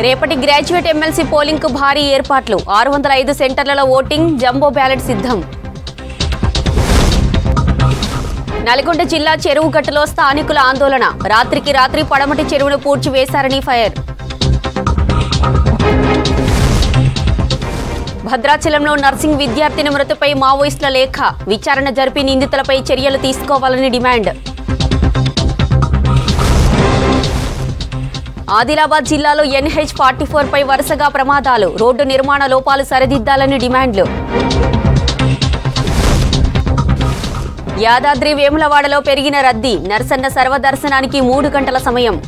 రేపటి graduate MLC polling కు భారీ ఏర్పాట్లు 605 సెంటర్లలో ఓటింగ్ జంబో బ్యాలెట్ సిద్ధం నల్గొండ జిల్లా చెరువు గట్టులో స్థానికుల ఆందోళన రాత్రికి రాత్రి పడమటి చెరువును పూడ్చివేశారని ఫైర్ భద్రాచలంలో నర్సింగ్ విద్యార్థిని మృతిపై మావోయిస్టుల లేఖ విచారణ జరిపి నిందితులపై చర్యలు తీసుకోవాలని డిమాండ్ ఆదిలాబాద్ జిల్లాలో NH44 పై వరుసగా ప్రమాదాలు రోడ్డు నిర్మాణ లోపాలు సరిదిద్దాలని డిమాండ్లు యాదాద్రి వేములవాడలో పెరిగిన రద్దీ నరసన్న సర్వదర్శనానికి 3 గంటల సమయం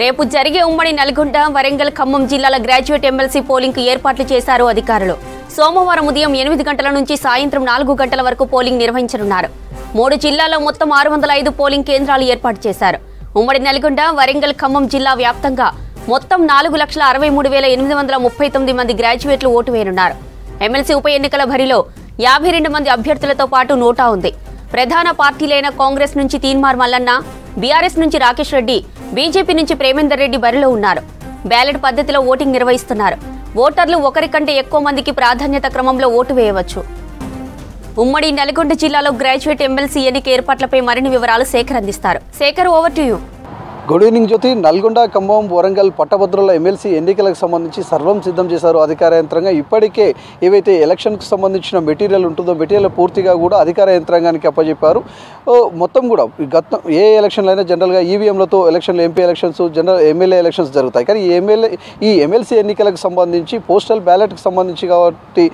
రేపు జరిగే ఉమ్మడి నల్గొండ వరంగల్ ఖమ్మం జిల్లాల గ్రాడ్యుయేట్ ఎమ్మెల్సీ పోలింగ్ కు ఏర్పాట్లు చేశారు అధికారులు సోమవారం ఉదయం 8 గంటల నుంచి సాయంత్రం 4 గంటల వరకు పోలింగ్ నిర్వహించనున్నారు 3 జిల్లాల్లో మొత్తం 605 పోలింగ్ కేంద్రాలు ఏర్పాటు చేశారు ఉమ్మడి నల్గొండ వరంగల్ ఖమ్మం జిల్లా వ్యాప్తంగా మొత్తం 4,63,839 మంది గ్రాడ్యుయేట్లు ఓటు వేయనున్నారు ఎమ్మెల్సీ ఉప ఎన్నికల బరిలో 52 మంది అభ్యర్థులతో పాటు నోటా ఉంది ప్రధాన పార్టీలైన కాంగ్రెస్ నుంచి తీన్మార్ మల్లన్న బీఆర్ఎస్ నుంచి రాకేష్ రెడ్డి బీజేపీ నుంచి ప్రేమేందర్ రెడ్డి బరిలో ఉన్నారు బ్యాలెట్ పద్ధతిలో ఓటింగ్ నిర్వహిస్తున్నారు ఓటర్లు ఒకరికంటే ఎక్కువ మందికి ప్రాధాన్యత క్రమంలో ఓటు వేయవచ్చు ఉమ్మడి నల్గొండ జిల్లాలో గ్రాడ్యుయేట్ ఎమ్మెల్సీ ఎన్నిక ఏర్పాట్లపై మరిన్ని వివరాలు శేఖర్ అందిస్తారు Shekhar over to you good evening Jyothi Nalgonda Khammam Warangal పట్టభద్రుల ఎమ్మెల్సీ ఎన్నికలకు సంబంధించి సర్వం సిద్ధం చేశారు అధికార యంత్రంగా ఇప్పటికే ఏవైతే ఎలక్షన్కు సంబంధించిన మెటీరియల్ ఉంటుందో మెటీరియల్ పూర్తిగా కూడా అధికార యంత్రాంగానికి అప్పచెప్పారు మొత్తం కూడా గత ఏ ఎలక్షన్లు అయినా జనరల్గా ఈవీఎంలతో ఎలక్షన్లు MP elections general MLA elections జరుగుతాయి కానీ ఈ ఎమ్మెల్సీ ఎన్నికలకు సంబంధించి పోస్టల్ బ్యాలెట్కి సంబంధించి కాబట్టి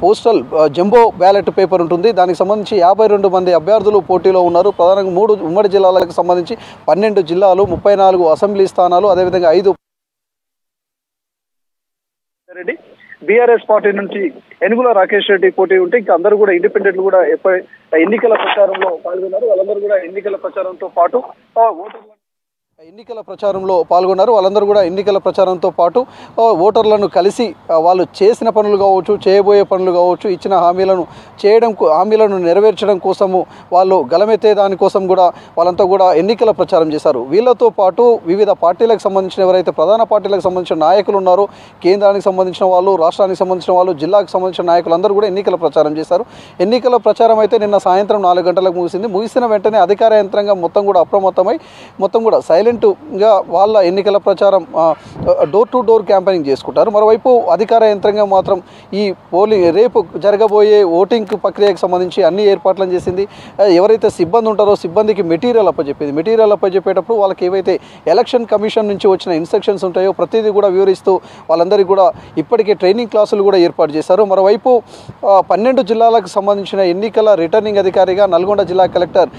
పోస్టల్ జంబో బ్యాలెట్ పేపర్ ఉంటుంది దానికి సంబంధించి 52 మంది అభ్యర్థులు పోటీలో ఉన్నారు ప్రధానంగా 3 ఉమ్మడి జిల్లాలకు సంబంధించి 12 జిల్లాలు 34 అసెంబ్లీ స్థానాలు అదేవిధంగా 5 రెడ్డి బీఆర్ఎస్ పార్టీ నుంచి ఎనుగుల రాకేష్ రెడ్డి పోటీ ఉంటే ఇంకా అందరూ కూడా ఇండిపెండెంట్లు కూడా ఎన్నికల ప్రచారంలో పాల్గొన్నారు వాళ్ళందరూ కూడా ఎన్నికల ప్రచారంతో పాటు ఎన్నికల ప్రచారంలో పాల్గొన్నారు వాళ్ళందరూ కూడా ఎన్నికల ప్రచారంతో పాటు ఓటర్లను కలిసి వాళ్ళు చేసిన పనులు కావచ్చు చేయబోయే పనులు కావచ్చు ఇచ్చిన హామీలను నెరవేర్చడం కోసము వాళ్ళు గలమెత్తే దానికోసం కూడా వాళ్ళంతా కూడా ఎన్నికల ప్రచారం చేశారు వీళ్ళతో పాటు వివిధ పార్టీలకు సంబంధించిన ఎవరైతే ప్రధాన పార్టీలకు సంబంధించిన నాయకులు ఉన్నారో కేంద్రానికి సంబంధించిన వాళ్ళు రాష్ట్రానికి సంబంధించిన వాళ్ళు జిల్లాకు సంబంధించిన నాయకులు అందరూ కూడా ఎన్నికల ప్రచారం చేశారు ఎన్నికల ప్రచారం అయితే నిన్న సాయంత్రం 4 గంటలకు ముగిసిన వెంటనే అధికార యంత్రాంగం మొత్తం కూడా అప్రమత్తమై మొత్తం కూడా సైలెంట్గా వాళ్ళ ఎన్నికల ప్రచారం డోర్ టు డోర్ క్యాంపెయినింగ్ చేసుకుంటారు మరోవైపు అధికార యంత్రాంగం మాత్రం ఈ రేపు జరగబోయే ఓటింగ్ ప్రక్రియకు సంబంధించి అన్ని ఏర్పాట్లను చేసింది ఎవరైతే సిబ్బంది ఉంటారో సిబ్బందికి మెటీరియల్ అప్పచెప్పేటప్పుడు వాళ్ళకి ఏవైతే ఎలక్షన్ కమిషన్ నుంచి వచ్చిన ఇన్స్ట్రక్షన్స్ ఉంటాయో ప్రతిదీ కూడా వివరిస్తూ వాళ్ళందరికీ కూడా ఇప్పటికే ట్రైనింగ్ క్లాసులు కూడా ఏర్పాటు చేశారు మరోవైపు 12 జిల్లాలకు సంబంధించిన ఎన్నికల రిటర్నింగ్ అధికారిగా నల్గొండ జిల్లా కలెక్టర్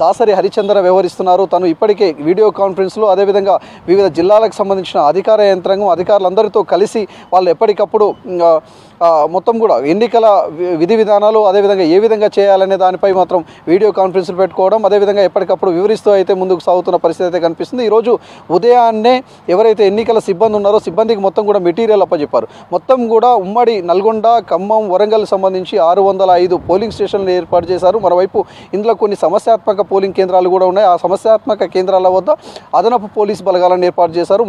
దాసరి హరిచంద్ర వ్యవహరిస్తున్నారు తను ఇప్పటికే వీడియో కాన్ఫరెన్స్లో అదేవిధంగా వివిధ జిల్లాలకు సంబంధించిన అధికార యంత్రాంగం అధికారులందరితో కలిసి వాళ్ళు ఎప్పటికప్పుడు మొత్తం కూడా ఎన్నికల విధి విధానాలు అదేవిధంగా ఏ విధంగా చేయాలనే దానిపై మాత్రం వీడియో కాన్ఫరెన్స్లు పెట్టుకోవడం అదేవిధంగా ఎప్పటికప్పుడు వివరిస్తూ అయితే ముందుకు సాగుతున్న పరిస్థితి అయితే కనిపిస్తుంది ఈరోజు ఉదయాన్నే ఎవరైతే ఎన్నికల సిబ్బంది ఉన్నారో సిబ్బందికి మొత్తం కూడా మెటీరియల్ అప్పచెప్పారు మొత్తం కూడా ఉమ్మడి నల్గొండ ఖమ్మం వరంగల్ సంబంధించి 605 పోలింగ్ స్టేషన్లు ఏర్పాటు చేశారు మరోవైపు ఇందులో కొన్ని సమస్యాత్మక పోలింగ్ కేంద్రాలు కూడా ఉన్నాయి ఆ సమస్యాత్మక కేంద్రాల వద్ద అదనపు పోలీస్ బలగాలను ఏర్పాటు చేశారు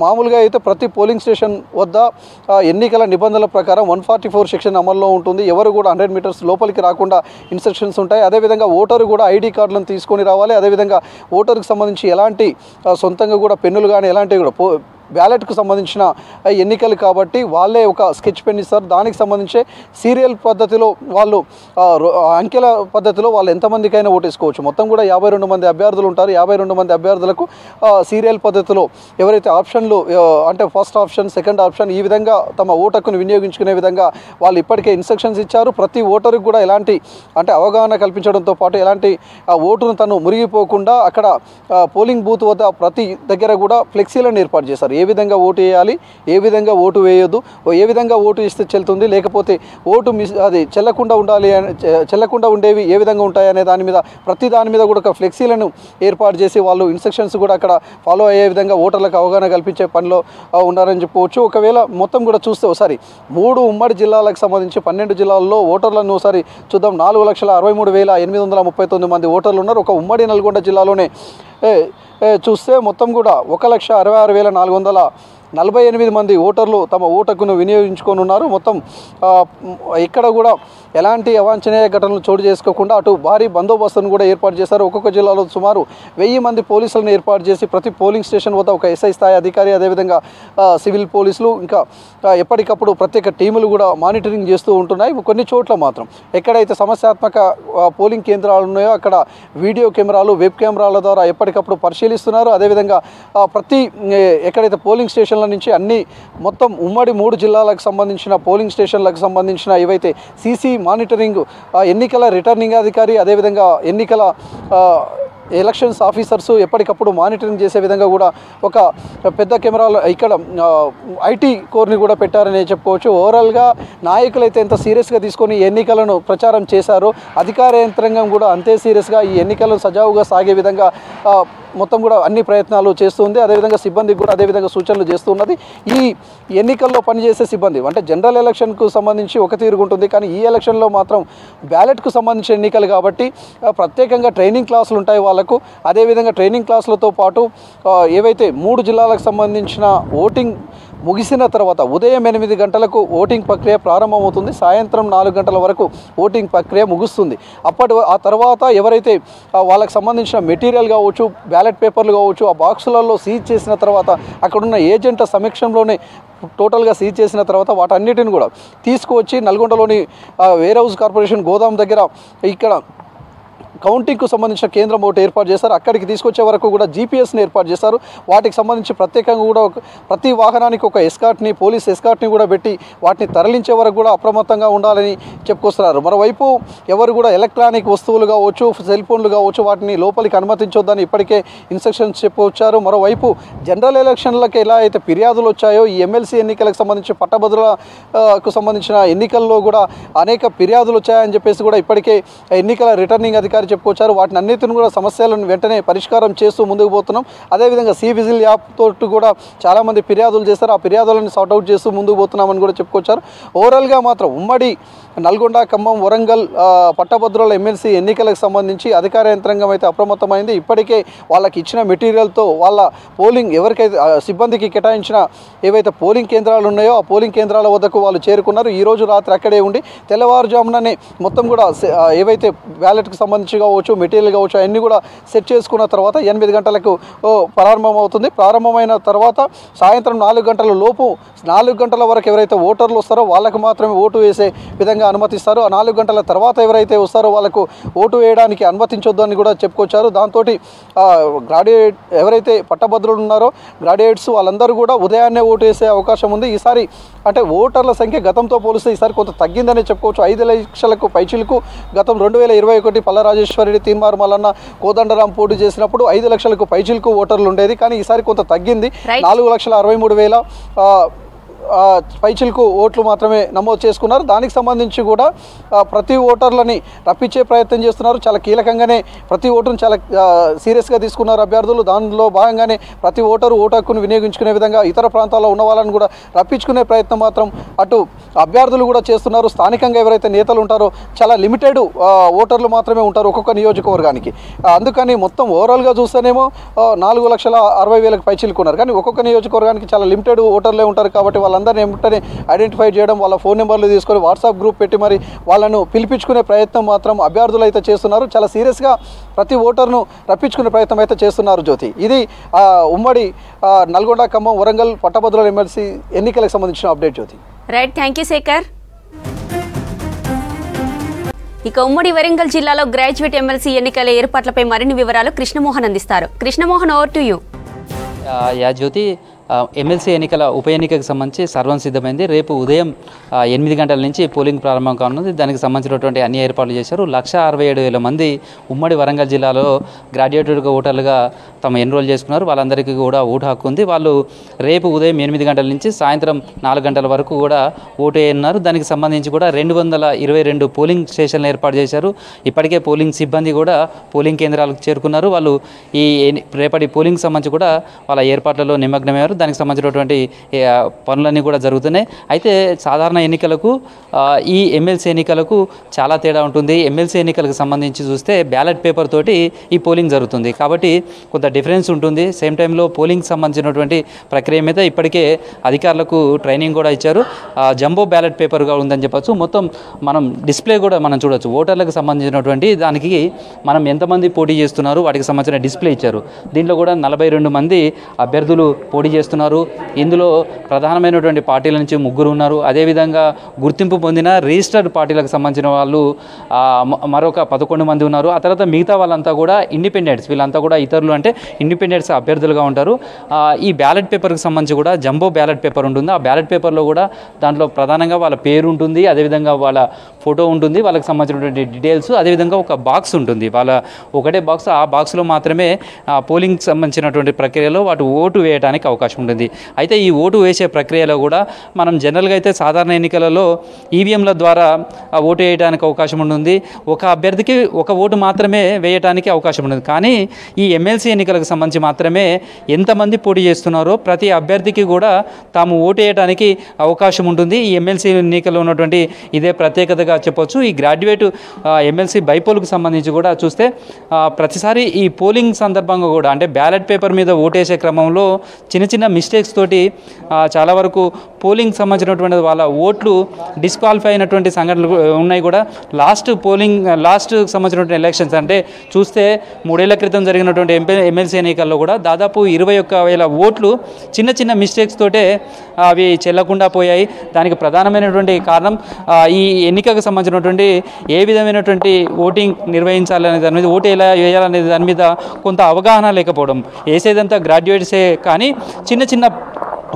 మామూలుగా అయితే ప్రతి పోలింగ్ స్టేషన్ వద్ద ఎన్నికల నిబంధనల ప్రకారం 144 సెక్షన్ అమల్లో ఉంటుంది ఎవరు కూడా 100 మీటర్స్ లోపలికి రాకుండా ఇన్స్ట్రక్షన్స్ ఉంటాయి అదేవిధంగా ఓటరు కూడా ఐడి కార్డులను తీసుకొని రావాలి అదేవిధంగా ఓటర్కి సంబంధించి ఎలాంటి సొంతంగా కూడా పెన్నులు కానీ ఎలాంటివి కూడా బ్యాలెట్కు సంబంధించిన ఎన్నికలు కాబట్టి వాళ్ళే ఒక స్కెచ్ పెన్ ఇస్తారు దానికి సంబంధించి సీరియల్ పద్ధతిలో వాళ్ళు అంకెల పద్ధతిలో వాళ్ళు ఎంతమందికైనా ఓటేసుకోవచ్చు మొత్తం కూడా 52 మంది అభ్యర్థులు ఉంటారు 52 మంది అభ్యర్థులకు సీరియల్ పద్ధతిలో ఎవరైతే ఆప్షన్లు అంటే ఫస్ట్ ఆప్షన్ సెకండ్ ఆప్షన్ ఈ విధంగా తమ ఓటును వినియోగించుకునే విధంగా వాళ్ళు ఇప్పటికే ఇన్స్ట్రక్షన్స్ ఇచ్చారు ప్రతి ఓటరుకు కూడా ఎలాంటి అంటే అవగాహన కల్పించడంతో పాటు ఎలాంటి ఓటును తను మురిగిపోకుండా అక్కడ పోలింగ్ బూత్ వద్ద ప్రతి దగ్గర కూడా ఫ్లెక్సీలను ఏర్పాటు చేశారు చెప్తున్నారు. ఏ విధంగా ఓటు వేయాలి, ఏ విధంగా ఓటు వేయొద్దు, ఏ విధంగా ఓటు ఇస్తే చెల్లుతుంది, లేకపోతే ఓటు అది చెల్లకుండా ఉండాలి, చెల్లకుండా ఉండేవి ఏ విధంగా ఉంటాయనే దాని మీద ప్రతి దాని మీద కూడా ఒక ఫ్లెక్సీలను ఏర్పాటు చేసి వాళ్ళు ఇన్స్ట్రక్షన్స్ కూడా అక్కడ ఫాలో అయ్యే విధంగా ఓటర్లకు అవగాహన కల్పించే పనిలో ఉన్నారని చెప్పుకోవచ్చు. ఒకవేళ మొత్తం కూడా చూస్తే ఒకసారి 3 ఉమ్మడి జిల్లాలకు సంబంధించి 12 జిల్లాల్లో ఓటర్లను ఒకసారి చూద్దాం. 4,63,839 మంది ఓటర్లు ఉన్నారు. ఒక ఉమ్మడి నల్గొండ జిల్లాలోనే చూస్తే మొత్తం కూడా 1,66,448 మంది ఓటర్లు తమ ఓటును వినియోగించుకొని ఉన్నారు. మొత్తం ఇక్కడ కూడా ఎలాంటి అవాంఛనీయ ఘటనలు చోటు చేసుకోకుండా అటు భారీ బందోబస్తును కూడా ఏర్పాటు చేశారు. ఒక్కొక్క జిల్లాలో సుమారు 1000 మంది పోలీసులను ఏర్పాటు చేసి ప్రతి పోలింగ్ స్టేషన్ వద్ద ఒక ఎస్ఐ స్థాయి అధికారి, అదేవిధంగా సివిల్ పోలీసులు, ఇంకా ఎప్పటికప్పుడు ప్రత్యేక టీములు కూడా మానిటరింగ్ చేస్తూ ఉంటున్నాయి. కొన్ని చోట్ల మాత్రం ఎక్కడైతే సమస్యాత్మక పోలింగ్ కేంద్రాలు ఉన్నాయో అక్కడ వీడియో కెమెరాలు, వెబ్ కెమెరాల ద్వారా ఎప్పటికప్పుడు పరిశీలిస్తున్నారు. అదేవిధంగా ప్రతి ఎక్కడైతే పోలింగ్ స్టేషన్ల నుంచి అన్ని మొత్తం ఉమ్మడి 3 జిల్లాలకు సంబంధించిన పోలింగ్ స్టేషన్లకు సంబంధించిన ఏవైతే సీసీ మానిటరింగ్ ఎన్నికల రిటర్నింగ్ అధికారి, అదేవిధంగా ఎన్నికల ఎలక్షన్స్ ఆఫీసర్స్ ఎప్పటికప్పుడు మానిటరింగ్ చేసే విధంగా కూడా ఒక పెద్ద కెమెరాలు ఇక్కడ ఐటీ కోర్ని కూడా పెట్టారని చెప్పుకోవచ్చు. ఓవరాల్గా నాయకులైతే ఎంత సీరియస్గా తీసుకొని ఎన్నికలను ప్రచారం చేశారో అధికార యంత్రాంగం కూడా అంతే సీరియస్గా ఈ ఎన్నికలను సజావుగా సాగే విధంగా మొత్తం కూడా అన్ని ప్రయత్నాలు చేస్తుంది. అదేవిధంగా సిబ్బందికి కూడా అదేవిధంగా సూచనలు చేస్తున్నది. ఈ ఎన్నికల్లో పనిచేసే సిబ్బంది అంటే జనరల్ ఎలక్షన్కు సంబంధించి ఒక తీరుగుంటుంది, కానీ ఈ ఎలక్షన్లో మాత్రం బ్యాలెట్కు సంబంధించిన ఎన్నికలు కాబట్టి ప్రత్యేకంగా ట్రైనింగ్ క్లాసులు ఉంటాయి వాళ్ళకు. అదేవిధంగా ట్రైనింగ్ క్లాసులతో పాటు ఏవైతే 3 జిల్లాలకు సంబంధించిన ఓటింగ్ ముగిసిన తర్వాత ఉదయం 8 గంటలకు ఓటింగ్ ప్రక్రియ ప్రారంభమవుతుంది. సాయంత్రం 4 గంటల వరకు ఓటింగ్ ప్రక్రియ ముగుస్తుంది. ఆ తర్వాత ఎవరైతే వాళ్ళకి సంబంధించిన మెటీరియల్ కావచ్చు, బ్యాలెట్ పేపర్లు కావచ్చు, ఆ బాక్సులలో సీజ్ చేసిన తర్వాత అక్కడున్న ఏజెంట్ల సమక్షంలోనే టోటల్గా సీజ్ చేసిన తర్వాత వాటన్నిటిని కూడా తీసుకువచ్చి నల్గొండలోని వేర్ హౌస్ కార్పొరేషన్ గోదాం దగ్గర ఇక్కడ కౌంటింగ్కు సంబంధించిన కేంద్రం ఒకటి ఏర్పాటు చేశారు. అక్కడికి తీసుకొచ్చే వరకు కూడా జీపీఎస్ని ఏర్పాటు చేశారు. వాటికి సంబంధించి ప్రత్యేకంగా కూడా ప్రతి వాహనానికి ఒక ఎస్కార్ట్ని, పోలీస్ ఎస్కార్ట్ని కూడా పెట్టి వాటిని తరలించే వరకు కూడా అప్రమత్తంగా ఉండాలని చెప్పుకొస్తున్నారు. మరోవైపు ఎవరు కూడా ఎలక్ట్రానిక్ వస్తువులు కావచ్చు, సెల్ ఫోన్లు కావచ్చు, వాటిని లోపలికి అనుమతించొద్దని ఇప్పటికే ఇన్స్ట్రక్షన్స్ చెప్పొచ్చారు. మరోవైపు జనరల్ ఎలక్షన్లకు ఎలా అయితే ఫిర్యాదులు వచ్చాయో ఈ ఎమ్మెల్సీ ఎన్నికలకు సంబంధించి పట్టభద్రులకు సంబంధించిన ఎన్నికల్లో కూడా అనేక ఫిర్యాదులు వచ్చాయని చెప్పేసి కూడా ఇప్పటికే ఎన్నికల రిటర్నింగ్ అధికారి చెప్పుకొచ్చారు. వాటిని అన్నిటిని కూడా సమస్యలను వెంటనే పరిష్కారం చేస్తూ ముందుకు పోతున్నాం. అదేవిధంగా సివిజిల్ యాప్ తోటి కూడా చాలామంది ఫిర్యాదులు చేస్తారు. ఆ ఫిర్యాదులను సార్ట్అవుట్ చేస్తూ ముందుకు పోతున్నామని కూడా చెప్పుకొచ్చారు. ఓవరాల్గా మాత్రం ఉమ్మడి నల్గొండ, ఖమ్మం, వరంగల్ పట్టభద్రుల ఎమ్మెల్సీ ఎన్నికలకు సంబంధించి అధికార యంత్రాంగం అయితే అప్రమత్తమైంది. ఇప్పటికే వాళ్ళకి ఇచ్చిన మెటీరియల్తో వాళ్ళ పోలింగ్ ఎవరికైతే సిబ్బందికి కేటాయించిన ఏవైతే పోలింగ్ కేంద్రాలు ఉన్నాయో ఆ పోలింగ్ కేంద్రాల వద్దకు వాళ్ళు చేరుకున్నారు. ఈరోజు రాత్రి అక్కడే ఉండి తెల్లవారుజాముననే మొత్తం కూడా ఏవైతే బ్యాలెట్కి సంబంధించి కావచ్చు, మెటీరియల్ కావచ్చు అవన్నీ కూడా సెట్ చేసుకున్న తర్వాత 8 గంటలకు ప్రారంభమవుతుంది. ప్రారంభమైన తర్వాత సాయంత్రం 4 గంటల లోపు 4 గంటల వరకు ఎవరైతే ఓటర్లు వస్తారో వాళ్ళకు మాత్రమే ఓటు వేసే విధంగా అనుమతిస్తారు. ఆ 4 గంటల తర్వాత ఎవరైతే వస్తారో వాళ్ళకు ఓటు వేయడానికి అనుమతించొద్దు అని కూడా చెప్పుకొచ్చారు. దాంతో గ్రాడ్యుయేట్ ఎవరైతే పట్టభద్రులు ఉన్నారో గ్రాడ్యుయేట్స్ వాళ్ళందరూ కూడా ఉదయాన్నే ఓటు వేసే అవకాశం ఉంది. ఈసారి అంటే ఓటర్ల సంఖ్య గతంతో పోలిస్తే ఈసారి కొంత తగ్గిందనే చెప్పుకోవచ్చు. 5 లక్షలకు పైచిలకు గతం 2021 పల్లరాజేశ్వరి, తీన్మార్ మల్లన్న, కోదండరాం పోటీ చేసినప్పుడు 5 లక్షలకు పైచిలకు ఓటర్లు ఉండేది. కానీ ఈసారి కొంత తగ్గింది. 4,63,000 పైచిలకు ఓట్లు మాత్రమే నమోదు చేసుకున్నారు. దానికి సంబంధించి కూడా ప్రతి ఓటర్లని రప్పించే ప్రయత్నం చేస్తున్నారు. చాలా కీలకంగానే ప్రతి ఓటును చాలా సీరియస్గా తీసుకున్నారు అభ్యర్థులు. దానిలో భాగంగానే ప్రతి ఓటరు ఓటు హక్కును వినియోగించుకునే విధంగా ఇతర ప్రాంతాల్లో ఉన్న వాళ్ళని కూడా రప్పించుకునే ప్రయత్నం మాత్రం అటు అభ్యర్థులు కూడా చేస్తున్నారు. స్థానికంగా ఎవరైతే నేతలు ఉంటారో చాలా లిమిటెడ్ ఓటర్లు మాత్రమే ఉంటారు ఒక్కొక్క నియోజకవర్గానికి. అందుకని మొత్తం ఓవరాల్గా చూస్తేనేమో 4,60,000 పైచిలుకున్నారు. కానీ ఒక్కొక్క నియోజకవర్గానికి చాలా లిమిటెడ్ ఓటర్లే ఉంటారు. కాబట్టి వాళ్ళందరినీ వెంటనే ఐడెంటిఫై చేయడం, వాళ్ళ ఫోన్ నెంబర్లు తీసుకొని వాట్సాప్ గ్రూప్ పెట్టి మరి వాళ్ళను పిలిపించుకునే ప్రయత్నం మాత్రం అభ్యర్థులు అయితే చేస్తున్నారు. చాలా సీరియస్గా ప్రతి ఓటర్ను రప్పించుకునే ప్రయత్నం అయితే చేస్తున్నారు. జ్యోతి, ఇది ఉమ్మడి నల్గొండ, ఖమ్మం, వరంగల్ పట్టభద్రుల ఎమ్మెల్సీ ఎన్నికలకు సంబంధించిన update. Jyothi, right, thank you Shekhar. ఇక ఉమ్మడి వరంగల్ జిల్లాలో గ్రాడ్యుయేట్ ఎమ్మెల్సీ ఎన్నికల ఏర్పాట్లపై మరిన్ని వివరాలు కృష్ణమోహన్ అందిస్తారు. Krishnamohan, over to you. Yeah Jyothi, MLC ఎన్నికల ఉప ఎన్నికకు సంబంధించి సర్వం సిద్ధమైంది. రేపు ఉదయం 8 గంటల నుంచి పోలింగ్ ప్రారంభం కానుంది. దానికి సంబంధించినటువంటి అన్ని ఏర్పాట్లు చేశారు. 1,67,000 మంది ఉమ్మడి వరంగల్ జిల్లాలో గ్రాడ్యుయేటెడ్ ఓటర్లుగా తమ ఎన్రోల్ చేసుకున్నారు. వాళ్ళందరికీ కూడా ఓటు హక్కు ఉంది. వాళ్ళు రేపు ఉదయం 8 గంటల నుంచి సాయంత్రం 4 గంటల వరకు కూడా ఓటు వేయనున్నారు. దానికి సంబంధించి కూడా 222 పోలింగ్ స్టేషన్లు ఏర్పాటు చేశారు. ఇప్పటికే పోలింగ్ సిబ్బంది కూడా పోలింగ్ కేంద్రాలకు చేరుకున్నారు. వాళ్ళు ఈ రేపటి పోలింగ్ సంబంధించి కూడా వాళ్ళ ఏర్పాట్లలో నిమగ్నమయ్యారు. దానికి సంబంధించినటువంటి పనులన్నీ కూడా జరుగుతున్నాయి. అయితే సాధారణ ఎన్నికలకు ఈ ఎమ్మెల్సీ ఎన్నికలకు చాలా తేడా ఉంటుంది. ఎమ్మెల్సీ ఎన్నికలకు సంబంధించి చూస్తే బ్యాలెట్ పేపర్ తోటి ఈ పోలింగ్ జరుగుతుంది కాబట్టి కొంత డిఫరెన్స్ ఉంటుంది. సేమ్ టైంలో పోలింగ్ సంబంధించినటువంటి ప్రక్రియ మీద ఇప్పటికే అధికారులకు ట్రైనింగ్ కూడా ఇచ్చారు. జంబో బ్యాలెట్ పేపర్గా ఉందని చెప్పచ్చు. మొత్తం మనం డిస్ప్లే కూడా మనం చూడొచ్చు. ఓటర్లకు సంబంధించినటువంటి దానికి మనం ఎంతమంది పోటీ చేస్తున్నారు వాటికి సంబంధించిన డిస్ప్లే ఇచ్చారు. దీంట్లో కూడా 42 మంది అభ్యర్థులు పోటీ చేస్తున్నారు. ఇందులో ప్రధానమైనటువంటి పార్టీల నుంచి 3 ఉన్నారు. అదేవిధంగా గుర్తింపు పొందిన రిజిస్టర్డ్ పార్టీలకు సంబంధించిన వాళ్ళు మరొక 11 మంది ఉన్నారు. ఆ తర్వాత మిగతా వాళ్ళంతా కూడా ఇండిపెండెంట్స్. వీళ్ళంతా కూడా ఇతరులు అంటే ఇండిపెండెంట్స్ అభ్యర్థులుగా ఉంటారు. ఈ బ్యాలెట్ పేపర్కి సంబంధించి కూడా జంబో బ్యాలెట్ పేపర్ ఉంటుంది. ఆ బ్యాలెట్ పేపర్లో కూడా దాంట్లో ప్రధానంగా వాళ్ళ పేరు ఉంటుంది, అదేవిధంగా వాళ్ళ ఫోటో ఉంటుంది, వాళ్ళకి సంబంధించినటువంటి డీటెయిల్స్, అదేవిధంగా ఒక బాక్స్ ఉంటుంది. వాళ్ళ ఒకటే బాక్స్, ఆ బాక్స్లో మాత్రమే పోలింగ్ సంబంధించినటువంటి ప్రక్రియలో వాటి ఓటు వేయడానికి అవకాశం ఉంటుంది. అయితే ఈ ఓటు వేసే ప్రక్రియలో కూడా మనం జనరల్గా అయితే సాధారణ ఎన్నికలలో ఈవీఎంల ద్వారా ఓటు వేయడానికి అవకాశం ఉంటుంది. ఒక అభ్యర్థికి ఒక ఓటు మాత్రమే వేయడానికి అవకాశం ఉంటుంది. కానీ ఈ ఎమ్మెల్సీ ఎన్నికలకు సంబంధించి మాత్రమే ఎంతమంది పోటీ చేస్తున్నారో ప్రతి అభ్యర్థికి కూడా తాము ఓటు వేయడానికి అవకాశం ఉంటుంది. ఈ ఎమ్మెల్సీ ఎన్నికల్లో ఉన్నటువంటి ఇదే ప్రత్యేకతగా చెప్పొచ్చు. ఈ గ్రాడ్యుయేట్ ఎమ్మెల్సీ బైపోల్కు సంబంధించి కూడా చూస్తే ప్రతిసారి ఈ పోలింగ్ సందర్భంగా కూడా అంటే బ్యాలెట్ పేపర్ మీద ఓటేసే క్రమంలో చిన్న మిస్టేక్స్ తోటి చాలా వరకు పోలింగ్ సంబంధించినటువంటి వాళ్ళ ఓట్లు డిస్క్వాలిఫై అయినటువంటి సంఘటనలు ఉన్నాయి. కూడా లాస్ట్ సంబంధించినటువంటి ఎలక్షన్స్ అంటే చూస్తే 3 ఏళ్ల క్రితం జరిగినటువంటి ఎమ్మెల్సీ ఎన్నికల్లో కూడా దాదాపు 21,000 ఓట్లు చిన్న మిస్టేక్స్ తోటే అవి చెల్లకుండా పోయాయి. దానికి ప్రధానమైనటువంటి కారణం ఈ ఎన్నికకు సంబంధించినటువంటి ఏ విధమైనటువంటి ఓటింగ్ నిర్వహించాలనే దాని మీద, ఓటు ఎలా వేయాలనే దాని మీద కొంత అవగాహన లేకపోవడం. వేసేదంతా గ్రాడ్యుయేట్సే కానీ చిన్న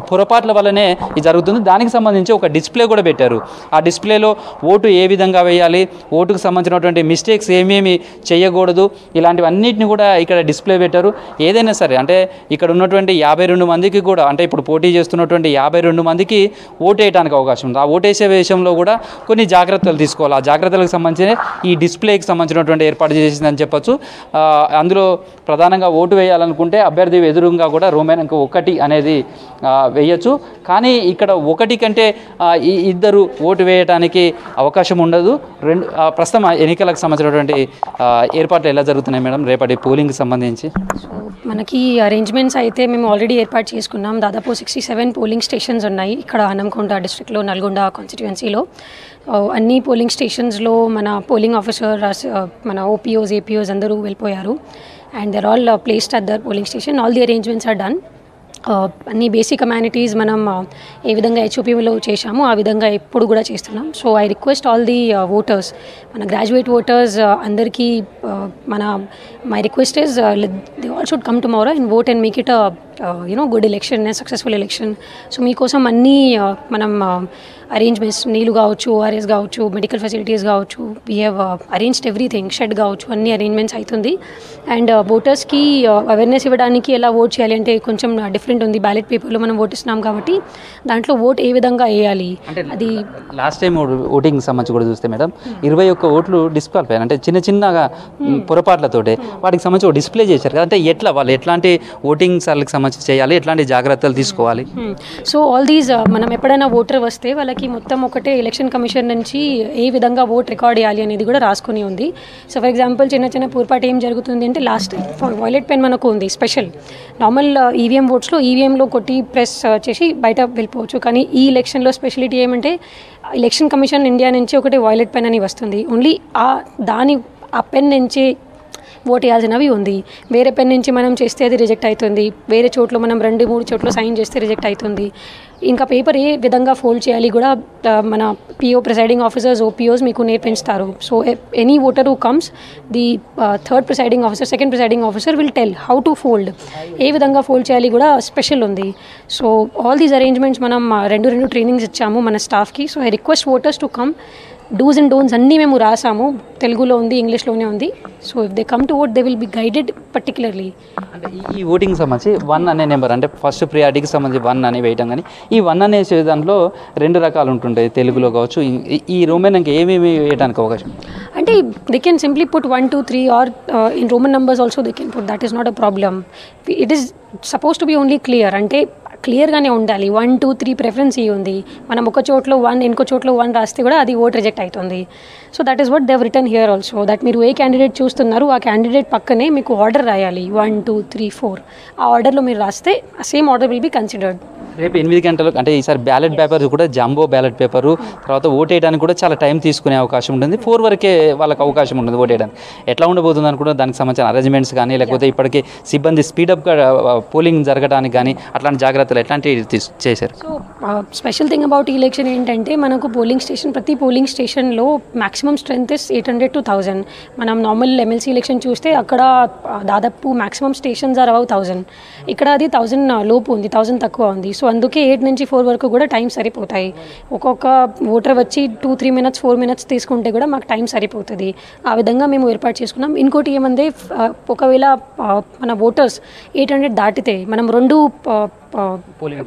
పొరపాట్ల వల్లనే ఇది జరుగుతుంది. దానికి సంబంధించి ఒక డిస్ప్లే కూడా పెట్టారు. ఆ డిస్ప్లేలో ఓటు ఏ విధంగా వేయాలి, ఓటుకు సంబంధించినటువంటి మిస్టేక్స్ ఏమేమి చేయకూడదు, ఇలాంటివన్నిటిని కూడా ఇక్కడ డిస్ప్లే పెట్టారు. ఏదైనా సరే అంటే ఇక్కడ ఉన్నటువంటి 52 మందికి కూడా అంటే ఇప్పుడు పోటీ చేస్తున్నటువంటి 52 మందికి ఓటు వేయడానికి అవకాశం ఉంది. ఆ ఓటేసే విషయంలో కూడా కొన్ని జాగ్రత్తలు తీసుకోవాలి. ఆ జాగ్రత్తలకు సంబంధించిన ఈ డిస్ప్లేకి సంబంధించినటువంటి ఏర్పాటు చేసిందని చెప్పచ్చు. అందులో ప్రధానంగా ఓటు వేయాలనుకుంటే అభ్యర్థి ఎదురుగా కూడా రోమన్ అంకె 1 అనేది వేయచ్చు. కానీ ఇక్కడ 1 కంటే 2 ఓటు వేయడానికి అవకాశం ఉండదు. ప్రస్తుతం ఎన్నికలకు సంబంధించినటువంటి ఏర్పాట్లు ఎలా జరుగుతున్నాయి మేడం రేపటి పోలింగ్కి సంబంధించి? మనకి అరేంజ్మెంట్స్ అయితే మేము ఆల్రెడీ ఏర్పాటు చేసుకున్నాం. దాదాపు 67 పోలింగ్ స్టేషన్స్ ఉన్నాయి ఇక్కడ హనంకొండ డిస్ట్రిక్ట్లో, నల్గొండ కాన్స్టిట్యుయెన్సీలో. అన్ని పోలింగ్ స్టేషన్స్లో మన పోలింగ్ ఆఫీసర్స్, మన ఓపీఓస్, ఏపీఓస్ అందరూ వెళ్ళిపోయారు. And their all placed at their polling station. All the arrangements are done. అన్ని బేసిక్ అమ్యానిటీస్ మనం ఏ విధంగా హెచ్ఓపీలో చేశామో ఆ విధంగా ఎప్పుడు కూడా చేస్తున్నాం. So I request all the voters, మన గ్రాడ్యుయేట్ ఓటర్స్ అందరికీ my request is they all should come tomorrow and vote and make it good election, successful election. So మీకోసం అన్నీ మనం అరేంజ్మెంట్స్, నీళ్ళు కావచ్చు, ఓఆర్ఎస్ కావచ్చు, మెడికల్ ఫెసిలిటీస్ కావచ్చు, we have arranged everything, shed కావచ్చు, అన్ని అరేంజ్మెంట్స్ అవుతుంది. అండ్ ఓటర్స్కి అవేర్నెస్ ఇవ్వడానికి ఎలా ఓట్ చేయాలి అంటే కొంచెం డిఫరెంట్ ఉంది. బ్యాలెట్ పేపర్లో మనం ఓట్ ఇస్తున్నాం కాబట్టి దాంట్లో ఓట్ ఏ విధంగా వేయాలి అది లాస్ట్ టైం ఓటింగ్ సంబంధించి కూడా చూస్తే మేడం 21 ఓట్లు డిస్క్వాలిఫై అంటే చిన్నగా పొరపాట్లతోటే వాటికి సంబంధించి డిస్ప్లే చేశారు కదా. అంటే ఎట్లా వాళ్ళు ఎట్లాంటి ఓటింగ్ సార్లకు సంబంధించి చేయాలి, ఎట్లాంటి జాగ్రత్తలు తీసుకోవాలి? సో ఆల్ దీస్ మనం ఎప్పుడైనా ఓటర్ వస్తే వాళ్ళకి మొత్తం ఒకటే ఎలక్షన్ కమిషన్ నుంచి ఏ విధంగా ఓట్ రికార్డ్ చేయాలి అనేది కూడా రాసుకొని ఉంది. సో ఫర్ ఎగ్జాంపుల్ చిన్న పొరపాటు ఏం జరుగుతుంది అంటే లాస్ట్ వాయిలెట్ పెన్ మనకు ఉంది స్పెషల్. నార్మల్ ఈవీఎం ఓట్స్లో ఈవీఎంలో కొట్టి ప్రెస్ చేసి బయట వెళ్ళిపోవచ్చు. కానీ ఈ ఎలక్షన్లో స్పెషాలిటీ ఏమంటే ఎలక్షన్ కమిషన్ ఇండియా నుంచి ఒకటి వాయిలెట్ పెన్ అని వస్తుంది. ఓన్లీ ఆ పెన్ నుంచి ఓట్ వేయాల్సినవి ఉంది. వేరే పెన్ నుంచి మనం చేస్తే అది రిజెక్ట్ అవుతుంది, వేరే చోట్ల మనం 2-3 చోట్ల సైన్ చేస్తే రిజెక్ట్ అవుతుంది. ఇంకా పేపర్ ఏ విధంగా ఫోల్డ్ చేయాలి కూడా మన పిఓ ప్రిసైడింగ్ ఆఫీసర్స్ ఓపీఓస్ మీకు నేర్పిస్తారు. So any voter who comes the third presiding officer, second presiding officer will tell how to fold, ఏ విధంగా ఫోల్డ్ చేయాలి కూడా స్పెషల్ ఉంది. సో ఆల్ దీస్ అరేంజ్మెంట్స్ మనం 2 ట్రైనింగ్స్ ఇచ్చాము మన స్టాఫ్కి. So I request voters to come. Dos and don'ts అన్నీ మేము రాసాము, తెలుగులో ఉంది, ఇంగ్లీష్లోనే ఉంది. So if they come to vote they will be guided particularly. అంటే ఈ ఓటింగ్ సంబంధించి 1 అనే నెంబర్, అంటే ఫస్ట్ ప్రియారిటీకి సంబంధించి 1 అని వేయటం, కానీ ఈ 1 అనే దాంట్లో 2 రకాలు ఉంటుంటాయి, తెలుగులో కావచ్చు. ఈ రోమన్ ఇంకా ఏమేమి వేయడానికి అవకాశం? అంటే they can simply put 1, 2, 3 or in roman numbers also they can put. That is not a problem. It is suppose to be only clear, అంటే క్లియర్గానే ఉండాలి. 1, 2, 3 ప్రిఫరెన్స్ ఈ ఉంది. మనం ఒక చోట్లో 1 ఇంకో చోట్లో 1 రాస్తే కూడా అది ఓట్ రిజెక్ట్ అవుతుంది. So that is what they have return here also, that మీరు ఏ క్యాండిడేట్ చూస్తున్నారు ఆ క్యాండిడేట్ పక్కనే మీకు ఆర్డర్ రాయాలి 1, 2, 3, 4. ఆ ఆర్డర్లో మీరు రాస్తే same order will be considered. రేపు 8 గంటలకు, అంటే ఈసారి బ్యాలెట్ పేపర్ కూడా జంబో బ్యాలెట్ పేపరు, తర్వాత ఓటేయడానికి కూడా చాలా టైం తీసుకునే అవకాశం ఉంటుంది. 4 వరకే వాళ్ళకి అవకాశం ఉంటుంది ఓటేయడానికి. ఎట్లా ఉండబోతుంది అనుకుంటే దానికి సంబంధించిన అరేంజ్మెంట్స్ కానీ, లేకపోతే ఇప్పటికీ సిబ్బంది స్పీడప్గా పోలింగ్ జరగడానికి కానీ అట్లాంటి జాగ్రత్తలు ఎట్లాంటివి చేశారు? సో స్పెషల్ థింగ్ అబౌట్ ఈ ఎలక్షన్ ఏంటంటే మనకు పోలింగ్ స్టేషన్, ప్రతి పోలింగ్ స్టేషన్లో మ్యాక్సిమం స్ట్రెంత్ ఇస్ 800 to 1000. మనం నార్మల్ ఎమ్మెల్సీ ఎలక్షన్ చూస్తే అక్కడ దాదాపు మ్యాక్సిమం స్టేషన్స్ ఆర్ అబౌవ్ 1000. ఇక్కడ అది 1000 లోపు ఉంది, 1000 తక్కువ ఉంది. సో అందుకే 8 నుంచి 4 వరకు కూడా టైం సరిపోతాయి. ఒక్కొక్క ఓటర్ వచ్చి 2-3 minutes 4 minutes తీసుకుంటే కూడా మాకు టైం సరిపోతుంది. ఆ విధంగా మేము ఏర్పాటు చేసుకున్నాం. ఇంకోటి ఏమంటే ఒకవేళ మన ఓటర్స్ 800 దాటితే మనం 2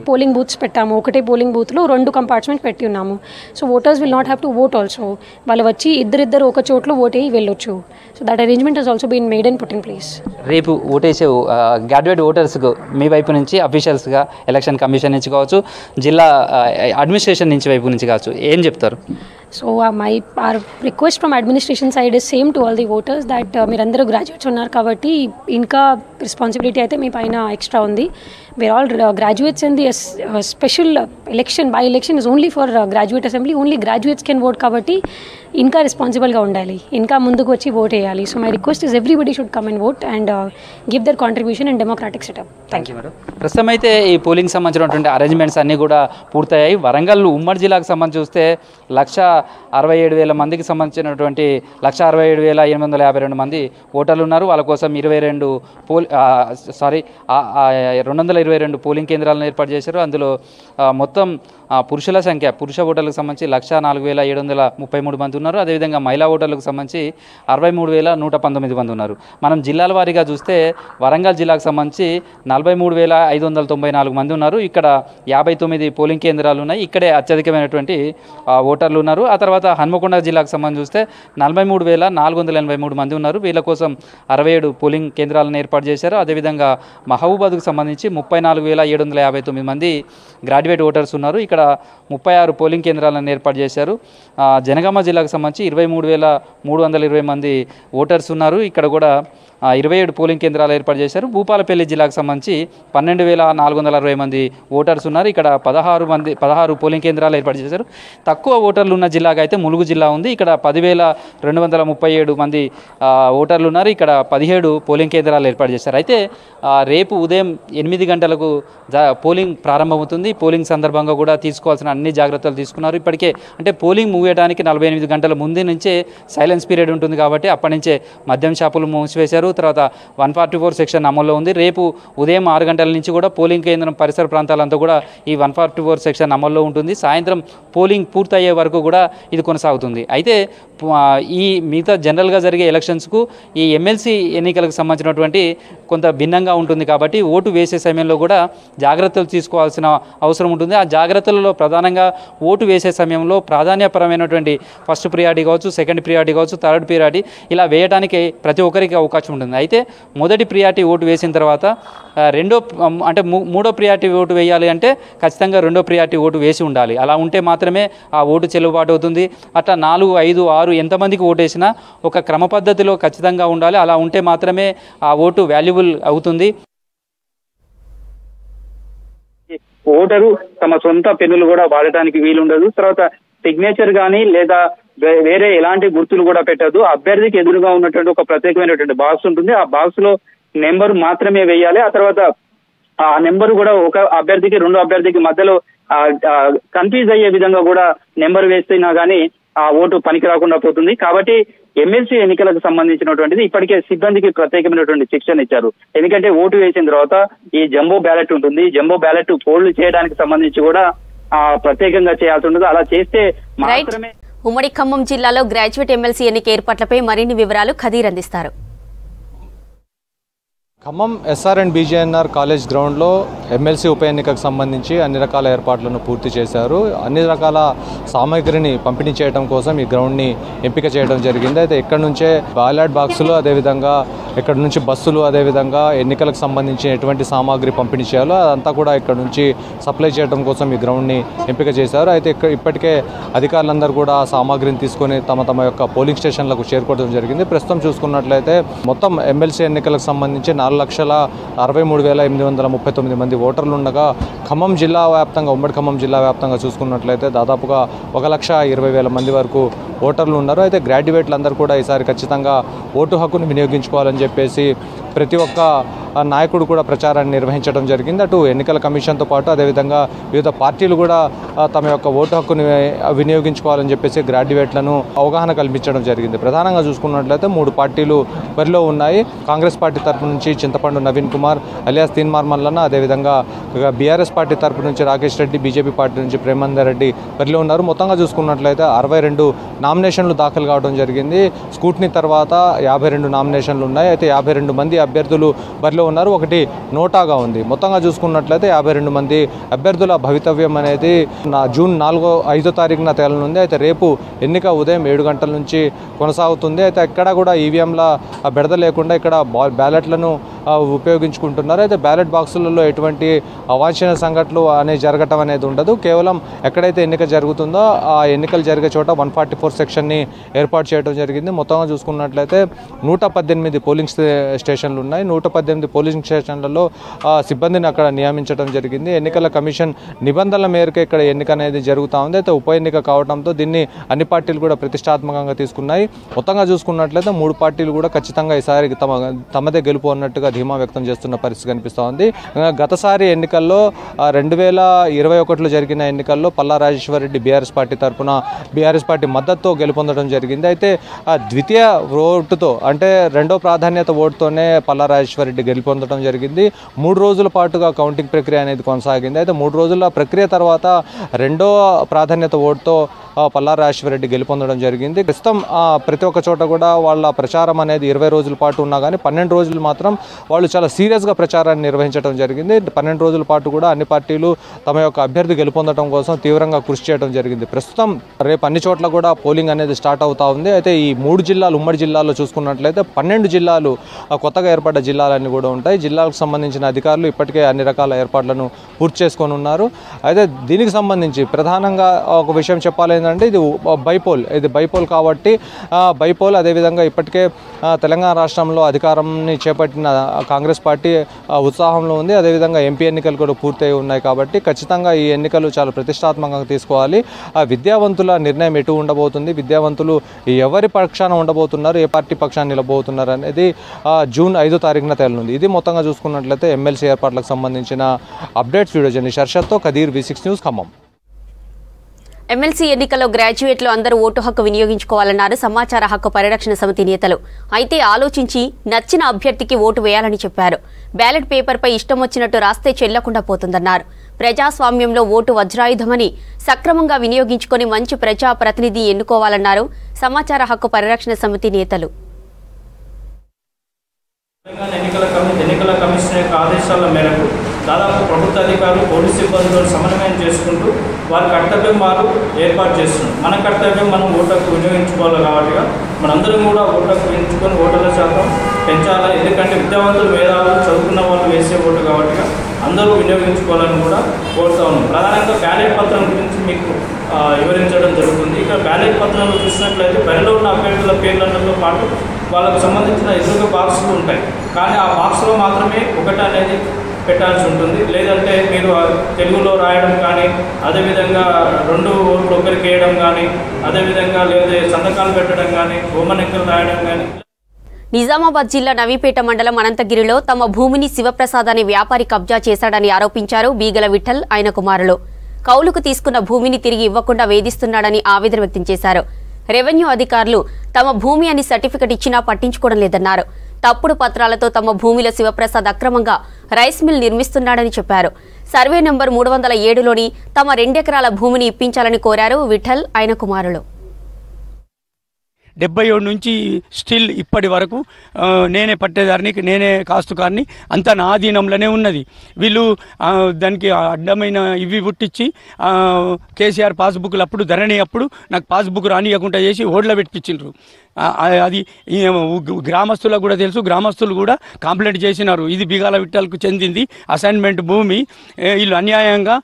పోలింగ్ బూత్స్ పెట్టాము. ఒకటే పోలింగ్ బూత్లో 2 కంపార్ట్మెంట్స్ పెట్టి ఉన్నాము. So voters will not have to vote also. వాళ్ళు వచ్చి ఇద్దరు ఒక చోట్లో ఓట్ వేయి వెళ్ళొచ్చు. So that arrangement has also been made and put in place. రేపు ఓటేసే గ్రాడ్యుయేట్ ఓటర్స్కు మీ వైపు నుంచి అఫీషియల్స్గా ఎలక్షన్ కమిషన్ నుంచి కావచ్చు, జిల్లా అడ్మినిస్ట్రేషన్ నుంచి వైపు నుంచి కావచ్చు, ఏం చెప్తారు? So our request from administration side is same to all the voters that మీరందరూ గ్రాడ్యుయేట్స్ ఉన్నారు కాబట్టి ఇంకా రెస్పాన్సిబిలిటీ అయితే మీ పైన ఎక్స్ట్రా ఉంది. we're all graduates and the special election by election is only for graduate assembly. only graduates can vote కాబట్టి ఇంకా రెస్పాన్సిబుల్గా ఉండాలి, ఇంకా ముందుకు వచ్చి ఓట్ వేయాలి. So my request is everybody should come and vote and give their contribution and democratic setup. Thank you madam. ప్రస్తుతం అయితే ఈ పోలింగ్ సంబంధించినటువంటి అరేంజ్మెంట్స్ అన్నీ కూడా పూర్తయ్యాయి. వరంగల్ ఉమ్మడి జిల్లాకు సంబంధించి చూస్తే 167,000 మందికి సంబంధించినటువంటి 167,852 మంది ఓటర్లు ఉన్నారు. వాళ్ళ కోసం 222 పోలింగ్ కేంద్రాలను ఏర్పాటు చేశారు. అందులో మొత్తం పురుషుల సంఖ్య, పురుష ఓటర్లకు సంబంధించి 104,733 మంది ఉన్నారు. అదేవిధంగా మహిళా ఓటర్లకు సంబంధించి 63,119 మంది ఉన్నారు. మనం జిల్లాల వారీగా చూస్తే వరంగల్ జిల్లాకు సంబంధించి 43,594 మంది ఉన్నారు. ఇక్కడ 59 పోలింగ్ కేంద్రాలు ఉన్నాయి. ఇక్కడే అత్యధికమైనటువంటి ఓటర్లు ఉన్నారు. ఆ తర్వాత హన్మకొండ జిల్లాకు సంబంధించి చూస్తే 43,483 మంది ఉన్నారు. వీళ్ళ కోసం 67 పోలింగ్ కేంద్రాలను ఏర్పాటు చేశారు. అదేవిధంగా మహబూబాద్కు సంబంధించి 34,759 మంది గ్రాడ్యుయేట్ ఓటర్స్ ఉన్నారు. ఇక్కడ 36 పోలింగ్ కేంద్రాలను ఏర్పాటు చేశారు. జనగామ జిల్లాకు సంబంధించి 23,320 మంది ఓటర్స్ ఉన్నారు. ఇక్కడ కూడా 27 పోలింగ్ కేంద్రాలు ఏర్పాటు చేశారు. భూపాలపల్లి జిల్లాకు సంబంధించి 12,460 మంది ఓటర్స్ ఉన్నారు. ఇక్కడ 16 పోలింగ్ కేంద్రాలు ఏర్పాటు చేశారు. తక్కువ ఓటర్లు ఉన్న జిల్లాగా అయితే ములుగు జిల్లా ఉంది. ఇక్కడ 10,237 మంది ఓటర్లు ఉన్నారు. ఇక్కడ 17 పోలింగ్ కేంద్రాలు ఏర్పాటు చేశారు. అయితే రేపు ఉదయం 8 గంటలకు పోలింగ్ ప్రారంభమవుతుంది. పోలింగ్ సందర్భంగా కూడా తీసుకోవాల్సిన అన్ని జాగ్రత్తలు తీసుకున్నారు. ఇప్పటికే అంటే పోలింగ్ ముగియడానికి 48 గంటల ముందు నుంచే సైలెన్స్ పీరియడ్ ఉంటుంది కాబట్టి అప్పటి నుంచే మద్యం షాపులు మూసివేశారు. తర్వాత 144 సెక్షన్ అమల్లో ఉంది. రేపు ఉదయం 6 గంటల నుంచి కూడా పోలింగ్ కేంద్రం పరిసర ప్రాంతాలంతా కూడా ఈ 144 సెక్షన్ అమల్లో ఉంటుంది. సాయంత్రం పోలింగ్ పూర్తయ్యే వరకు కూడా ఇది కొనసాగుతుంది. అయితే ఈ మిగతా జనరల్గా జరిగే ఎలక్షన్స్కు ఈ ఎమ్మెల్సీ ఎన్నికలకు సంబంధించినటువంటి కొంత భిన్నంగా ఉంటుంది కాబట్టి ఓటు వేసే సమయంలో కూడా జాగ్రత్తలు తీసుకోవాల్సిన అవసరం ఉంటుంది. ఆ జాగ్రత్తలలో ప్రధానంగా ఓటు వేసే సమయంలో ప్రాధాన్యపరమైనటువంటి ఫస్ట్ ప్రియారిటీ కావచ్చు, సెకండ్ ప్రియారిటీ కావచ్చు, థర్డ్ ప్రియారిటీ ఇలా వేయడానికి ప్రతి ఒక్కరికి అవకాశం ఉంటుంది. అయితే మొదటి ప్రియారిటీ ఓటు వేసిన తర్వాత మూడో ప్రియారిటీ ఓటు వేయాలి అంటే ఖచ్చితంగా రెండో ప్రియారిటీ ఓటు వేసి ఉండాలి. అలా ఉంటే మాత్రమే ఆ ఓటు చెల్లుబాటు అవుతుంది. అట్లా 4, 5, 6 ఎంతమందికి ఓటు వేసినా ఒక క్రమ పద్ధతిలో ఖచ్చితంగా ఉండాలి. అలా ఉంటే మాత్రమే ఆ ఓటు వాల్యుబుల్ అవుతుంది. ఓటరు తమ సొంత పెన్నులు కూడా వాడటానికి వీలుండదు. తర్వాత సిగ్నేచర్ కానీ లేదా వేరే ఎలాంటి గుర్తులు కూడా పెట్టదు. అభ్యర్థికి ఎదురుగా ఉన్నటువంటి ఒక ప్రత్యేకమైనటువంటి బాక్స్ ఉంటుంది. ఆ బాక్స్ లో నెంబర్ మాత్రమే వేయాలి. ఆ తర్వాత ఆ నెంబర్ కూడా ఒక అభ్యర్థికి రెండో అభ్యర్థికి మధ్యలో కన్ఫ్యూజ్ అయ్యే విధంగా కూడా నెంబర్ వేస్తేనా గానీ ఆ ఓటు పనికి రాకుండా పోతుంది. కాబట్టి ఎమ్మెల్సీ ఎన్నికలకు సంబంధించినటువంటిది ఇప్పటికే సిబ్బందికి ప్రత్యేకమైనటువంటి శిక్షణ ఇచ్చారు. ఎందుకంటే ఓటు వేసిన తర్వాత ఈ జంబో బ్యాలెట్ ఉంటుంది. జంబో బ్యాలెట్ పోల్లు చేయడానికి సంబంధించి కూడా ప్రత్యేకంగా చేయాల్సి ఉంటుంది. అలా చేస్తే మాత్రమే. ఉమ్మడి ఖమ్మం జిల్లాలో గ్రాడ్యుయేట్ ఎమ్మెల్సీ ఎన్నిక ఏర్పాట్లపై మరిన్ని వివరాలు ఖదీర్ అందిస్తారు. Khammam SR and BJNR college గ్రౌండ్లో ఎమ్మెల్సీ ఉప ఎన్నికకు సంబంధించి అన్ని రకాల ఏర్పాట్లను పూర్తి చేశారు. అన్ని రకాల సామాగ్రిని పంపిణీ చేయడం కోసం ఈ గ్రౌండ్ని ఎంపిక చేయడం జరిగింది. అయితే ఇక్కడ నుంచే బ్యాలెట్ బాక్సులు, అదేవిధంగా ఇక్కడ నుంచి బస్సులు, అదేవిధంగా ఎన్నికలకు సంబంధించి ఎటువంటి సామాగ్రి పంపిణీ చేయాలో అదంతా కూడా ఇక్కడ నుంచి సప్లై చేయడం కోసం ఈ గ్రౌండ్ని ఎంపిక చేశారు. అయితే ఇప్పటికే అధికారులందరూ కూడా సామాగ్రిని తీసుకొని తమ తమ యొక్క పోలింగ్ స్టేషన్లకు చేరుకోవడం జరిగింది. ప్రస్తుతం చూసుకున్నట్లయితే మొత్తం ఎమ్మెల్సీ ఎన్నికలకు సంబంధించి 4,63,839 మంది ఓటర్లు ఉండగా ఖమ్మం జిల్లా వ్యాప్తంగా, ఉమ్మడి ఖమ్మం జిల్లా వ్యాప్తంగా చూసుకున్నట్లయితే దాదాపుగా 1,20,000 మంది వరకు ఓటర్లు ఉన్నారు. అయితే గ్రాడ్యుయేట్లు అందరూ కూడా ఈసారి ఖచ్చితంగా ఓటు హక్కును వినియోగించుకోవాలని చెప్పేసి ప్రతి ఒక్క నాయకుడు కూడా ప్రచారాన్ని నిర్వహించడం జరిగింది. అటు ఎన్నికల కమిషన్తో పాటు అదేవిధంగా వివిధ పార్టీలు కూడా తమ యొక్క ఓటు హక్కును వినియోగించుకోవాలని చెప్పేసి గ్రాడ్యుయేట్లను అవగాహన కల్పించడం జరిగింది. ప్రధానంగా చూసుకున్నట్లయితే 3 పార్టీలు బరిలో ఉన్నాయి. కాంగ్రెస్ పార్టీ తరపు నుంచి చింతపండు నవీన్ కుమార్ అలియాస్ తీన్మార్ మల్లన్న, అదేవిధంగా బీఆర్ఎస్ పార్టీ తరపు నుంచి రాకేష్ రెడ్డి, బీజేపీ పార్టీ నుంచి ప్రేమందర్ రెడ్డి బరిలో ఉన్నారు. మొత్తంగా చూసుకున్నట్లయితే 62 నామినేషన్లు దాఖలు కావడం జరిగింది. స్కూట్నీ తర్వాత 52 నామినేషన్లు ఉన్నాయి. అయితే 52 మంది అభ్యర్థులు బరిలో ఉన్నారు. ఒకటి నోటాగా ఉంది. మొత్తంగా చూసుకున్నట్లయితే 52 మంది అభ్యర్థుల భవితవ్యం అనేది జూన్ 4-5 తారీఖున తేలనుంది. అయితే రేపు ఎన్నిక ఉదయం 7 గంటల నుంచి కొనసాగుతుంది. అయితే ఇక్కడ కూడా ఈవీఎంల బెడద లేకుండా ఇక్కడ బ్యాలెట్లను ఉపయోగించుకుంటున్నారు. అయితే బ్యాలెట్ బాక్సులలో ఎటువంటి అవాంఛనీయ సంఘటనలు అనేవి జరగటం అనేది ఉండదు. కేవలం ఎక్కడైతే ఎన్నిక జరుగుతుందో ఆ ఎన్నికలు జరిగే చోట 144 సెక్షన్ని ఏర్పాటు చేయడం జరిగింది. మొత్తంగా చూసుకున్నట్లయితే 118 పోలింగ్ స్టేషన్లు ఉన్నాయి. 118 పోలింగ్ స్టేషన్లలో సిబ్బందిని అక్కడ నియమించడం జరిగింది. ఎన్నికల కమిషన్ నిబంధనల మేరకు ఇక్కడ ఎన్నిక అనేది జరుగుతూ ఉంది. అయితే ఉప ఎన్నిక కావడంతో దీన్ని అన్ని పార్టీలు కూడా ప్రతిష్టాత్మకంగా తీసుకున్నాయి. మొత్తంగా చూసుకున్నట్లయితే 3 పార్టీలు కూడా ఖచ్చితంగా ఈసారి తమదే గెలుపు అన్నట్టుగా ధీమా వ్యక్తం చేస్తున్న పరిస్థితి కనిపిస్తూ ఉంది. గతసారి ఎన్నికల్లో 2021లో జరిగిన ఎన్నికల్లో పల్లా రాజేశ్వర్ రెడ్డి బీఆర్ఎస్ పార్టీ తరఫున బీఆర్ఎస్ పార్టీ మద్దతుతో గెలుపొందడం జరిగింది. అయితే ద్వితీయ ఓటుతో, అంటే రెండో ప్రాధాన్యత ఓటుతోనే పల్లా రాజేశ్వర్ రెడ్డి గెలుపొందడం జరిగింది. 3 రోజుల పాటుగా కౌంటింగ్ ప్రక్రియ అనేది కొనసాగింది. అయితే 3 రోజుల ప్రక్రియ తర్వాత రెండో ప్రాధాన్యత ఓటుతో పల్లా రాజేశ్వర్ రెడ్డి గెలుపొందడం జరిగింది. ప్రస్తుతం ప్రతి ఒక్క చోట కూడా వాళ్ళ ప్రచారం అనేది 20 రోజుల పాటు ఉన్నా కానీ 12 రోజులు మాత్రం వాళ్ళు చాలా సీరియస్గా ప్రచారాన్ని నిర్వహించడం జరిగింది. 12 రోజుల పాటు కూడా అన్ని పార్టీలు తమ యొక్క అభ్యర్థి గెలుపొందడం కోసం తీవ్రంగా కృషి చేయడం జరిగింది. ప్రస్తుతం రేపు అన్ని చోట్ల కూడా పోలింగ్ అనేది స్టార్ట్ అవుతా ఉంది. అయితే ఈ 3 జిల్లాలు, ఉమ్మడి జిల్లాలో చూసుకున్నట్లయితే 12 జిల్లాలు కొత్తగా ఏర్పడ్డ జిల్లాలన్నీ కూడా ఉంటాయి. జిల్లాలకు సంబంధించిన అధికారులు ఇప్పటికే అన్ని రకాల ఏర్పాట్లను పూర్తి చేసుకొని ఉన్నారు. అయితే దీనికి సంబంధించి ప్రధానంగా ఒక విషయం చెప్పాలి ఏంటంటే ఇది బైపోల్ కాబట్టి బైపోల్, అదేవిధంగా ఇప్పటికే తెలంగాణ రాష్ట్రంలో అధికారాన్ని చేపట్టిన కాంగ్రెస్ పార్టీ ఉత్సాహంలో ఉంది. అదేవిధంగా ఎంపీ ఎన్నికలు కూడా పూర్తయి ఉన్నాయి. కాబట్టి ఖచ్చితంగా ఈ ఎన్నికలు చాలా ప్రతిష్టాత్మకంగా తీసుకోవాలి. విద్యావంతుల నిర్ణయం ఎటు ఉండబోతుంది, విద్యావంతులు ఎవరి పక్షాన ఉండబోతున్నారు, ఏ పార్టీ పక్షాన్ని నిలబోతున్నారు అనేది జూన్ 5 తారీఖున తేలనుంది. ఇది మొత్తంగా చూసుకున్నట్లయితే ఎమ్మెల్సీ ఏర్పాట్లకు సంబంధించిన అప్డేట్స్. వీడియో జర్నలిస్ట్ హర్షత్తో Khadeer, V6 news, Khammam. MLC ఎన్నికల్లో గ్రాడ్యుయేట్లు అందరూ ఓటు హక్కు వినియోగించుకోవాలన్నారు సమాచార హక్కు పరిరక్షణ సమితి నేతలు. అయితే ఆలోచించి నచ్చిన అభ్యర్థికి ఓటు వేయాలని చెప్పారు. బ్యాలెట్ పేపర్పై ఇష్టం వచ్చినట్టు రాస్తే చెల్లకుండా పోతుందన్నారు. ప్రజాస్వామ్యంలో ఓటు వజ్రాయుధమని సక్రమంగా వినియోగించుకొని మంచి ప్రజా ప్రతినిధి ఎన్నుకోవాలన్నారు సమాచార హక్కు పరిరక్షణ సమితి నేతలు. ఎన్నికల కమిషన్ యొక్క ఆదేశాల మేరకు దాదాపు ప్రభుత్వ అధికారులు, పోలీసు సిబ్బందులను సమన్వయం చేసుకుంటూ వారి కర్తవ్యం వారు ఏర్పాటు చేస్తున్నారు. మన కర్తవ్యం మనం ఓటకు వినియోగించుకోవాలి. కాబట్టి మనందరం కూడా ఓటకు వినియోగించుకొని ఓటర్ల శాతం పెంచాలి. ఎందుకంటే విద్యావంతులు, మేధావులు, చదువుకున్న వాళ్ళు వేసే ఓటు కాబట్టి అందరూ వినియోగించుకోవాలని కూడా కోరుతా ఉన్నాం. ప్రధానంగా బ్యాలెట్ పత్రం గురించి మీకు వివరించడం జరుగుతుంది. ఇక్కడ బ్యాలెట్ పత్రంలో చూసినట్లయితే బరిలో ఉన్న అభ్యర్థుల పేర్లతో పాటు వాళ్ళకు సంబంధించిన ఎదురుగా బాక్సులు ఉంటాయి. కానీ ఆ బాక్స్లో మాత్రమే ఒకటి అనేది పెట్టాల్సి ఉంటుంది. లేదంటే మీరు తెలుగులో రాయడం కానీ, అదేవిధంగా 2 ఓట్లు ఒకరికి వేయడం కానీ, అదేవిధంగా లేదా సంతకాలు పెట్టడం కానీ, హోమనెక్కలు రాయడం కానీ. నిజామాబాద్ జిల్లా నవీపేట మండలం అనంతగిరిలో తమ భూమిని శివప్రసాద్ అనే వ్యాపారి కబ్జా చేశాడని ఆరోపించారు బీగల విఠల్ ఆయన కుమారులు. కౌలుకు తీసుకున్న భూమిని తిరిగి ఇవ్వకుండా వేధిస్తున్నాడని ఆవేదన వ్యక్తం చేశారు. రెవెన్యూ అధికారులు తమ భూమి అని సర్టిఫికెట్ ఇచ్చినా పట్టించుకోవడం లేదన్నారు. తప్పుడు పత్రాలతో తమ భూమిలో శివప్రసాద్ అక్రమంగా రైస్ మిల్ నిర్మిస్తున్నాడని చెప్పారు. సర్వే నంబర్ 307లోని తమ 2 ఎకరాల భూమిని ఇప్పించాలని కోరారు విఠల్ ఆయన కుమారులు. 77 నుంచి స్టిల్ ఇప్పటి వరకు నేనే పట్టేదారిని, నేనే కాస్తుకారిని, అంతా నా ఆధీనంలోనే ఉన్నది. వీళ్ళు దానికి అడ్డమైన ఇవి పుట్టించి కేసీఆర్ పాస్బుక్లు అప్పుడు ధరణి అప్పుడు నాకు పాస్బుక్ రానియకుండా చేసి ఓడ్ల పెట్టించిండ్రు. అది గ్రామస్తులకు కూడా తెలుసు, గ్రామస్తులు కూడా కంప్లైంట్ చేసినారు. ఇది బిగాల విఠల్కు చెందింది అసైన్మెంట్ భూమి, వీళ్ళు అన్యాయంగా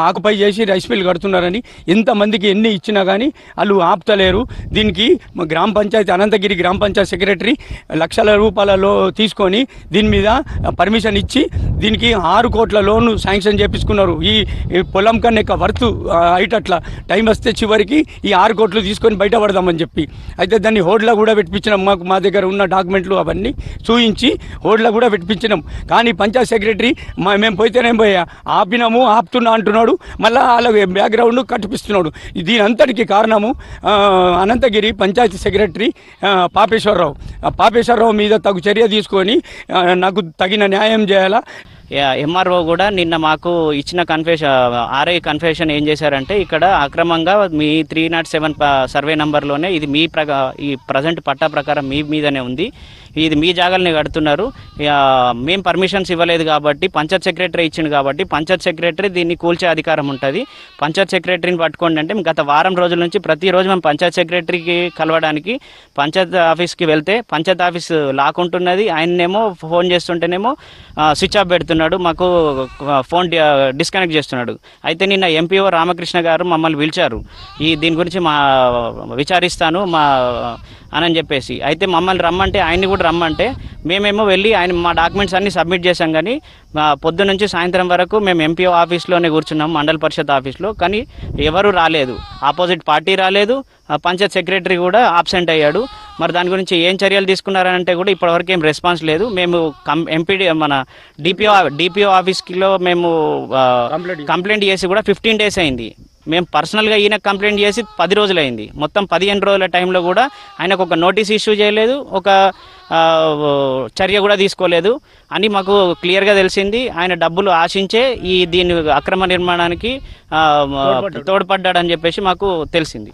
ఆకుపై చేసి రైస్ మిల్ కడుతున్నారని. ఎంతమందికి ఎన్ని ఇచ్చినా కానీ వాళ్ళు ఆపుతలేరు. దీనికి గ్రామ పంచాయతీ అనంతగిరి గ్రామ పంచాయతీ సెక్రటరీ లక్షల రూపాయలలో తీసుకొని దీని మీద పర్మిషన్ ఇచ్చి దీనికి 6 కోట్ల లోను శాంక్షన్ చేపించుకున్నారు. ఈ పొలం కన్నా ఎక్కువ వర్త్ అయ్యేటట్లా టైం వస్తే చివరికి ఈ 6 కోట్లు తీసుకొని బయటపడదామని చెప్పి అయితే దాన్ని హోడ్లా కూడా పెట్టించినాం. మా దగ్గర ఉన్న డాక్యుమెంట్లు అవన్నీ చూయించి హోడ్లా కూడా పెట్టించినాం. కానీ పంచాయత్ సెక్రటరీ మేము పోయితేనేం పోయా ఆపినాము ఆపుతున్నా అంటున్నాడు, మళ్ళీ వాళ్ళ బ్యాక్గ్రౌండ్ కట్టిపిస్తున్నాడు. దీని అంతటికి కారణము అనంతగిరి పంచాయతీ సెక్రటరీ పాపేశ్వరరావు మీద తగు చర్య తీసుకొని నాకు తగిన న్యాయం చేయాలా. ఎంఆర్ఓ కూడా నిన్న మాకు ఇచ్చిన ఆర్ఐ కన్ఫెషన్ ఏం చేశారంటే, ఇక్కడ అక్రమంగా మీ 307 సర్వే నంబర్లోనే ఇది మీ ఈ ప్రజెంట్ పట్టా ప్రకారం మీ మీదనే ఉంది, ఇది మీ జాగాల్ని కడుతున్నారు, మేము పర్మిషన్స్ ఇవ్వలేదు కాబట్టి పంచాయత్ సెక్రటరీ ఇచ్చింది కాబట్టి పంచాయత్ సెక్రటరీ దీన్ని కూల్చే అధికారం ఉంటుంది, పంచాయత్ సెక్రటరీని పట్టుకోండి అంటే గత వారం రోజుల నుంచి ప్రతిరోజు మేము పంచాయత్ సెక్రటరీకి కలవడానికి పంచాయత్ ఆఫీస్కి వెళ్తే పంచాయత్ ఆఫీస్ లాక్కుంటున్నది. ఆయన్నేమో ఫోన్ చేస్తుంటేనేమో స్విచ్ ఆఫ్ పెడుతున్నాడు, మాకు ఫోన్ డిస్కనెక్ట్ చేస్తున్నాడు. అయితే నిన్న ఎంపీఓ రామకృష్ణ గారు మమ్మల్ని పిలిచారు, దీని గురించి విచారిస్తాను అని చెప్పేసి. అయితే మమ్మల్ని రమ్మంటే ఆయన్ని కూడా రమ్మంటే మేమేమో వెళ్ళి మా డాక్యుమెంట్స్ అన్నీ సబ్మిట్ చేశాం. కానీ పొద్దు నుంచి సాయంత్రం వరకు మేము ఎంపీఓ ఆఫీస్లోనే కూర్చున్నాం, మండల పరిషత్ ఆఫీస్లో. కానీ ఎవరు రాలేదు, ఆపోజిట్ పార్టీ రాలేదు, పంచాయత్ సెక్రటరీ కూడా ఆబ్సెంట్ అయ్యాడు. మరి దాని గురించి ఏం చర్యలు తీసుకున్నారంటే కూడా ఇప్పటివరకు ఏం రెస్పాన్స్ లేదు. మేము మన డిపిఓ ఆఫీస్లో మేము కంప్లైంట్ చేసి కూడా 15 days అయింది. మేము పర్సనల్గా ఈయన కంప్లైంట్ చేసి 10 రోజులు అయింది. మొత్తం 15 రోజుల టైంలో కూడా ఆయనకు ఒక నోటీస్ ఇష్యూ చేయలేదు, ఒక చర్య కూడా తీసుకోలేదు అని మాకు క్లియర్గా తెలిసింది. ఆయన డబ్బులు ఆశించే దీని అక్రమ నిర్మాణానికి తోడ్పడ్డాడని చెప్పేసి మాకు తెలిసింది.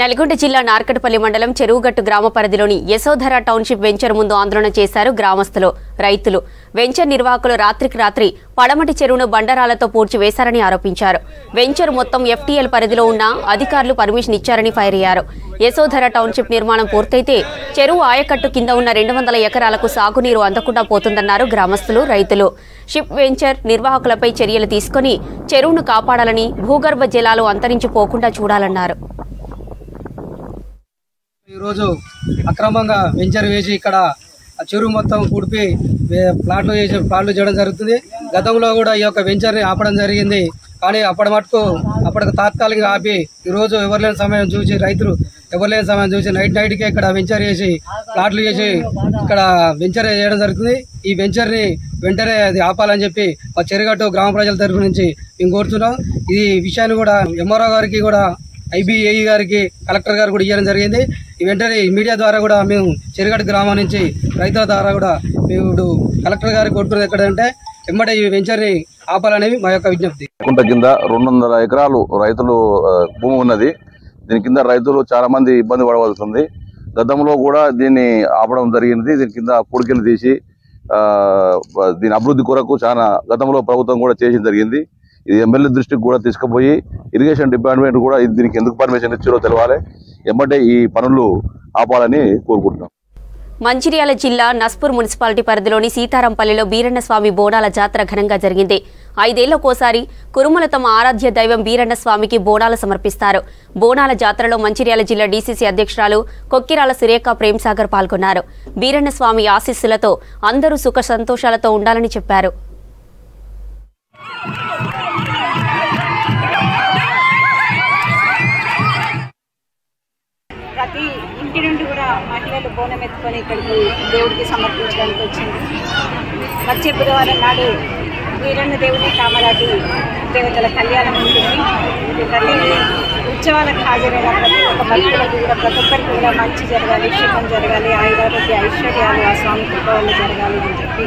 నల్గొండ జిల్లా నార్కట్పల్లి మండలం చెరువుగట్టు గ్రామ పరిధిలోని యశోధర టౌన్షిప్ వెంచర్ ముందు ఆందోళన చేశారు గ్రామస్తులు, రైతులు. వెంచర్ నిర్వాహకులు రాత్రికి రాత్రి పడమటి చెరువును బండరాలతో పూడ్చివేశారని ఆరోపించారు. వెంచర్ మొత్తం FTL పరిధిలో ఉన్న అధికారులు పర్మిషన్ ఇచ్చారని ఫైర్ అయ్యారు. యశోధర టౌన్షిప్ నిర్మాణం పూర్తయితే చెరువు ఆయకట్టు కింద ఉన్న 200 ఎకరాలకు సాగునీరు అందకుండా పోతుందన్నారు గ్రామస్తులు, రైతులు. షిప్ వెంచర్ నిర్వాహకులపై చర్యలు తీసుకుని చెరువును కాపాడాలని, భూగర్భ జలాలు అంతరించిపోకుండా చూడాలన్నారు. ఈరోజు అక్రమంగా వెంచర్ వేసి ఇక్కడ చెరువు మొత్తం కుడిపి ప్లాట్లు చేయడం జరుగుతుంది. గతంలో కూడా ఈ యొక్క వెంచర్ని ఆపడం జరిగింది. కానీ అప్పటికి తాత్కాలికంగా ఆపి ఈరోజు ఎవరులేని సమయం చూసి రైతులు ఎవరులేని సమయం చూసి నైట్కే ఇక్కడ వెంచర్ చేసి ప్లాట్లు చేసి ఇక్కడ వెంచర్ చేయడం జరుగుతుంది. ఈ వెంచర్ని వెంటనే అది ఆపాలని చెప్పి మా చెరుగట్టు గ్రామ ప్రజల తరఫు నుంచి మేము కోరుతున్నాం. ఈ విషయాన్ని కూడా ఎంఆర్ఓ గారికి కూడా IBAE గారికి కలెక్టర్ గారు కూడా ఇవ్వడం జరిగింది. వెంటనే మీడియా ద్వారా కూడా మేము చెరుగట్టు గ్రామం నుంచి రైతుల ద్వారా కూడా మేము కలెక్టర్ గారికి కోరుతున్నది ఎక్కడంటే వెంబడే ఈ వెంచర్ని ఆపాలనేవి మా యొక్క విజ్ఞప్తి. కుంట కింద 200 ఎకరాలు రైతులు భూమి ఉన్నది. దీని కింద రైతులు చాలా మంది ఇబ్బంది పడవలసింది. గతంలో కూడా దీన్ని ఆపడం జరిగింది. దీని కింద పూడికలు తీసి దీని అభివృద్ధి కొరకు చాలా గతంలో ప్రభుత్వం కూడా చేసి జరిగింది. ఇది ఎమ్మెల్యే దృష్టికి కూడా తీసుకుపోయి ఇరిగేషన్ డిపార్ట్మెంట్ కూడా దీనికి ఎందుకు పర్మిషన్ ఇచ్చారో తెలవాలి, ఎమ్మటే ఈ పనులు ఆపాలని కోరుకుంటున్నాం. మంచిర్యాల జిల్లా నస్పూర్ మున్సిపాలిటీ పరిధిలోని సీతారాంపల్లిలో బీరన్నస్వామి బోనాల జాతర ఘనంగా జరిగింది. 5 ఏళ్లకోసారి కురుమల తమ ఆరాధ్య దైవం బీరన్నస్వామికి బోనాలు సమర్పిస్తారు. బోనాల జాతరలో మంచిర్యాల జిల్లా DCC అధ్యక్షురాలు కొక్కిరాల సురేఖ ప్రేమ్సాగర్ పాల్గొన్నారు. బీరన్నస్వామి ఆశీస్సులతో అందరూ సుఖ సంతోషాలతో ఉండాలని చెప్పారు. మహిళలు బోనం ఎత్తుకొని ఇక్కడికి దేవుడికి సమర్పించడానికి వచ్చింది. వచ్చే బుధవారం నాడు వీరన్న దేవుని కామరాటి దేవతల కళ్యాణం ఉంటుంది. ప్రతి ఉత్సవాలకు హాజరైన ప్రతి ఒక్క భక్తులకు కూడా ప్రతి ఒక్కరికి కూడా మంచి జరగాలి, శుభం జరగాలి, ఆయురారోగ్య ఐశ్వర్యాలు ఆ స్వామి కృప వల్ల జరగాలి అని చెప్పి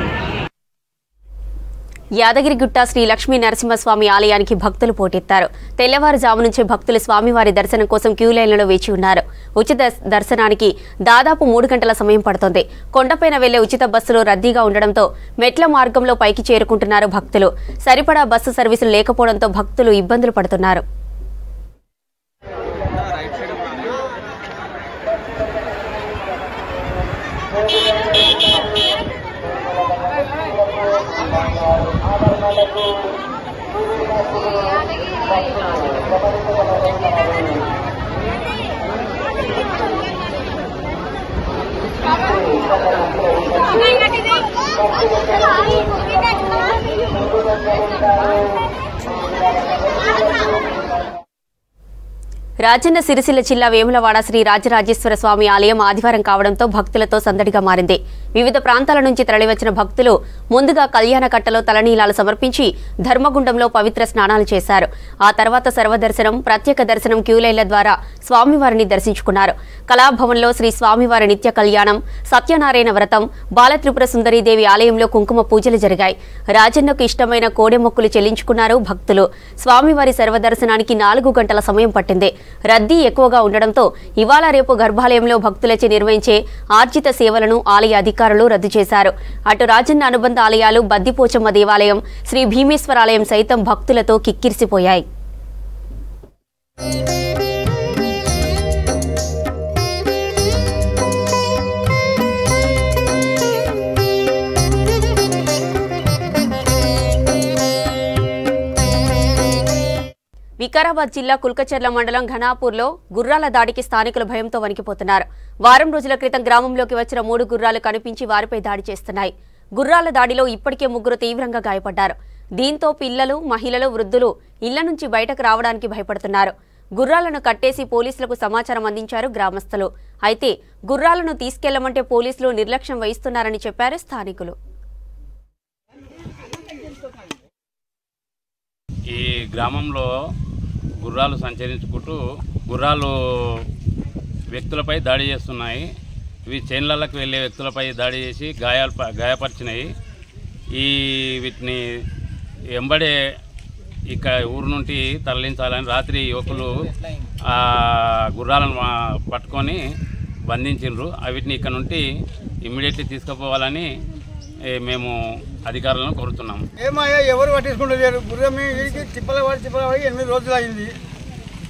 యాదగిరిగుట్ట శ్రీ లక్ష్మీ నరసింహస్వామి ఆలయానికి భక్తులు పోటెత్తారు. తెల్లవారుజాము నుంచే భక్తులు స్వామివారి దర్శనం కోసం క్యూ లైన్లలో వేచి ఉన్నారు. ఉచిత దర్శనానికి దాదాపు 3 గంటల సమయం పడుతోంది. కొండపైన వెళ్లే ఉచిత బస్సులు రద్దీగా ఉండడంతో మెట్ల మార్గంలో పైకి చేరుకుంటున్నారు భక్తులు. సరిపడా బస్సు సర్వీసులు లేకపోవడంతో భక్తులు ఇబ్బందులు పడుతున్నారు. రాజన్న సిరిసిల్ల జిల్లా వేములవాడ శ్రీ రాజరాజేశ్వర స్వామి ఆలయం ఆదివారం కావడంతో భక్తులతో సందడిగా మారింది. వివిధ ప్రాంతాల నుంచి తరలివచ్చిన భక్తులు ముందుగా కళ్యాణ కట్టలో తలనీలాలు సమర్పించి ధర్మగుండంలో పవిత్ర స్నానాలు చేశారు. ఆ తర్వాత సర్వదర్శనం, ప్రత్యేక దర్శనం క్యూలైన్ల ద్వారా స్వామివారిని దర్శించుకున్నారు. కళాభవన్లో శ్రీ స్వామివారి నిత్య కళ్యాణం, సత్యనారాయణ వ్రతం, బాలత్రిపుర సుందరీదేవి ఆలయంలో కుంకుమ పూజలు జరిగాయి. రాజన్నకు ఇష్టమైన కోడె మొక్కులు చెల్లించుకున్నారు భక్తులు. స్వామివారి సర్వదర్శనానికి 4 గంటల సమయం పట్టింది. రద్దీ ఎక్కువగా ఉండడంతో ఇవాళ రేపు గర్భాలయంలో భక్తులచే నిర్వహించే ఆర్జిత సేవలను ఆలయ అధికారులు రద్దు చేశారు. అటు రాజన్న అనుబంధ ఆలయాలు బద్దిపోచమ్మ దేవాలయం, శ్రీ భీమేశ్వరాలయం సైతం భక్తులతో కిక్కిరిసిపోయాయి. వికారాబాద్ జిల్లా కుల్కచర్ల మండలం ఘనాపూర్లో గుర్రాల దాడికి స్థానికులు భయంతో వణికిపోతున్నారు. వారం రోజుల క్రితం గ్రామంలోకి వచ్చిన 3 గుర్రాలు కనిపించి వారిపై దాడి చేస్తున్నాయి. గుర్రాల దాడిలో ఇప్పటికే 3 తీవ్రంగా గాయపడ్డారు. దీంతో పిల్లలు, మహిళలు, వృద్ధులు ఇళ్ల నుంచి బయటకు రావడానికి భయపడుతున్నారు. గుర్రాలను కట్టేసి పోలీసులకు సమాచారం అందించారు గ్రామస్తులు. అయితే గుర్రాలను తీసుకెళ్లమంటే పోలీసులు నిర్లక్ష్యం వహిస్తున్నారని చెప్పారు స్థానికులు. ఈ గ్రామంలో గుర్రాలు సంచరించుకుంటూ గుర్రాలు వ్యక్తులపై దాడి చేస్తున్నాయి. ఇవి చేన్లలకు వెళ్ళే వ్యక్తులపై దాడి చేసి గాయపరిచినాయి. వీటిని వెంబడే ఇక ఊరు నుండి తరలించాలని రాత్రి యువకులు గుర్రాలను పట్టుకొని బంధించిండ్రు. వీటిని ఇక్కడ నుండి ఇమ్మీడియట్లీ తీసుకుపోవాలని మేము అధికారులను కోరుతున్నాము. ఏమయ్యా ఎవరు పట్టించుకుంటలేరు. గుర్రం తిప్పలవాడి 8 రోజులు అయింది.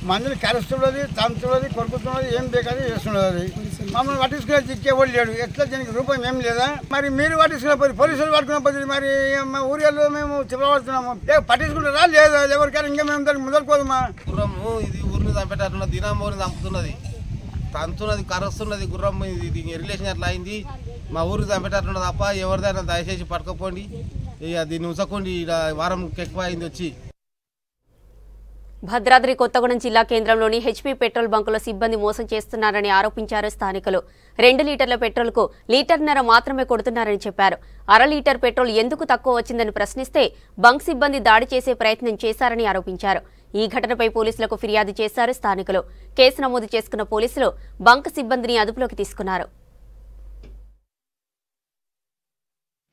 మందులు కరుస్తున్నది, తంతున్నది, కొరుకుతున్నది, ఏం బేకాదు చేస్తున్నది. మమ్మల్ని పట్టించుకునే దిక్కేవాడు లేడు. ఎట్లా దీనికి రూపం ఏం లేదా? మరి మీరు పట్టించుకునే పోలీసులు పట్టుకునే పోతుంది. మరి మా ఊరిలో మేము తిప్పలబడుతున్నాము. పట్టించుకుంటారా లేదా? ఎవరికైనా ఇంకా మేము దానికి మొదలుకోదమ్మా. గుర్రము ఇది ఊరిని చంపేటట్టున్నది, దినామూరిని చంపుతున్నది, తంతున్నది, కరుస్తున్నది. గుర్రం ఇది రిలేషన్ ఎట్లా అయింది? మా ఊరికి చంపేటట్టున్నది తప్ప ఎవరిదైనా దయచేసి పట్టుకోపోండి. ఇక దీన్ని ఉంచకండి. వారం ఎక్కువ అయింది వచ్చి. భద్రాద్రి కొత్తగూడెం జిల్లా కేంద్రంలోని హెచ్పీ పెట్రోల్ బంకులో సిబ్బంది మోసం చేస్తున్నారని ఆరోపించారు స్థానికులు. 2 లీటర్ల పెట్రోల్కు 1.5 లీటర్ మాత్రమే కొడుతున్నారని చెప్పారు. 1/2 లీటర్ పెట్రోల్ ఎందుకు తక్కువ వచ్చిందని ప్రశ్నిస్తే బంక్ సిబ్బంది దాడి చేసే ప్రయత్నం చేశారని ఆరోపించారు. ఈ ఘటనపై పోలీసులకు ఫిర్యాదు చేశారు స్థానికులు. కేసు నమోదు చేసుకున్న పోలీసులు బంక్ సిబ్బందిని అదుపులోకి తీసుకున్నారు.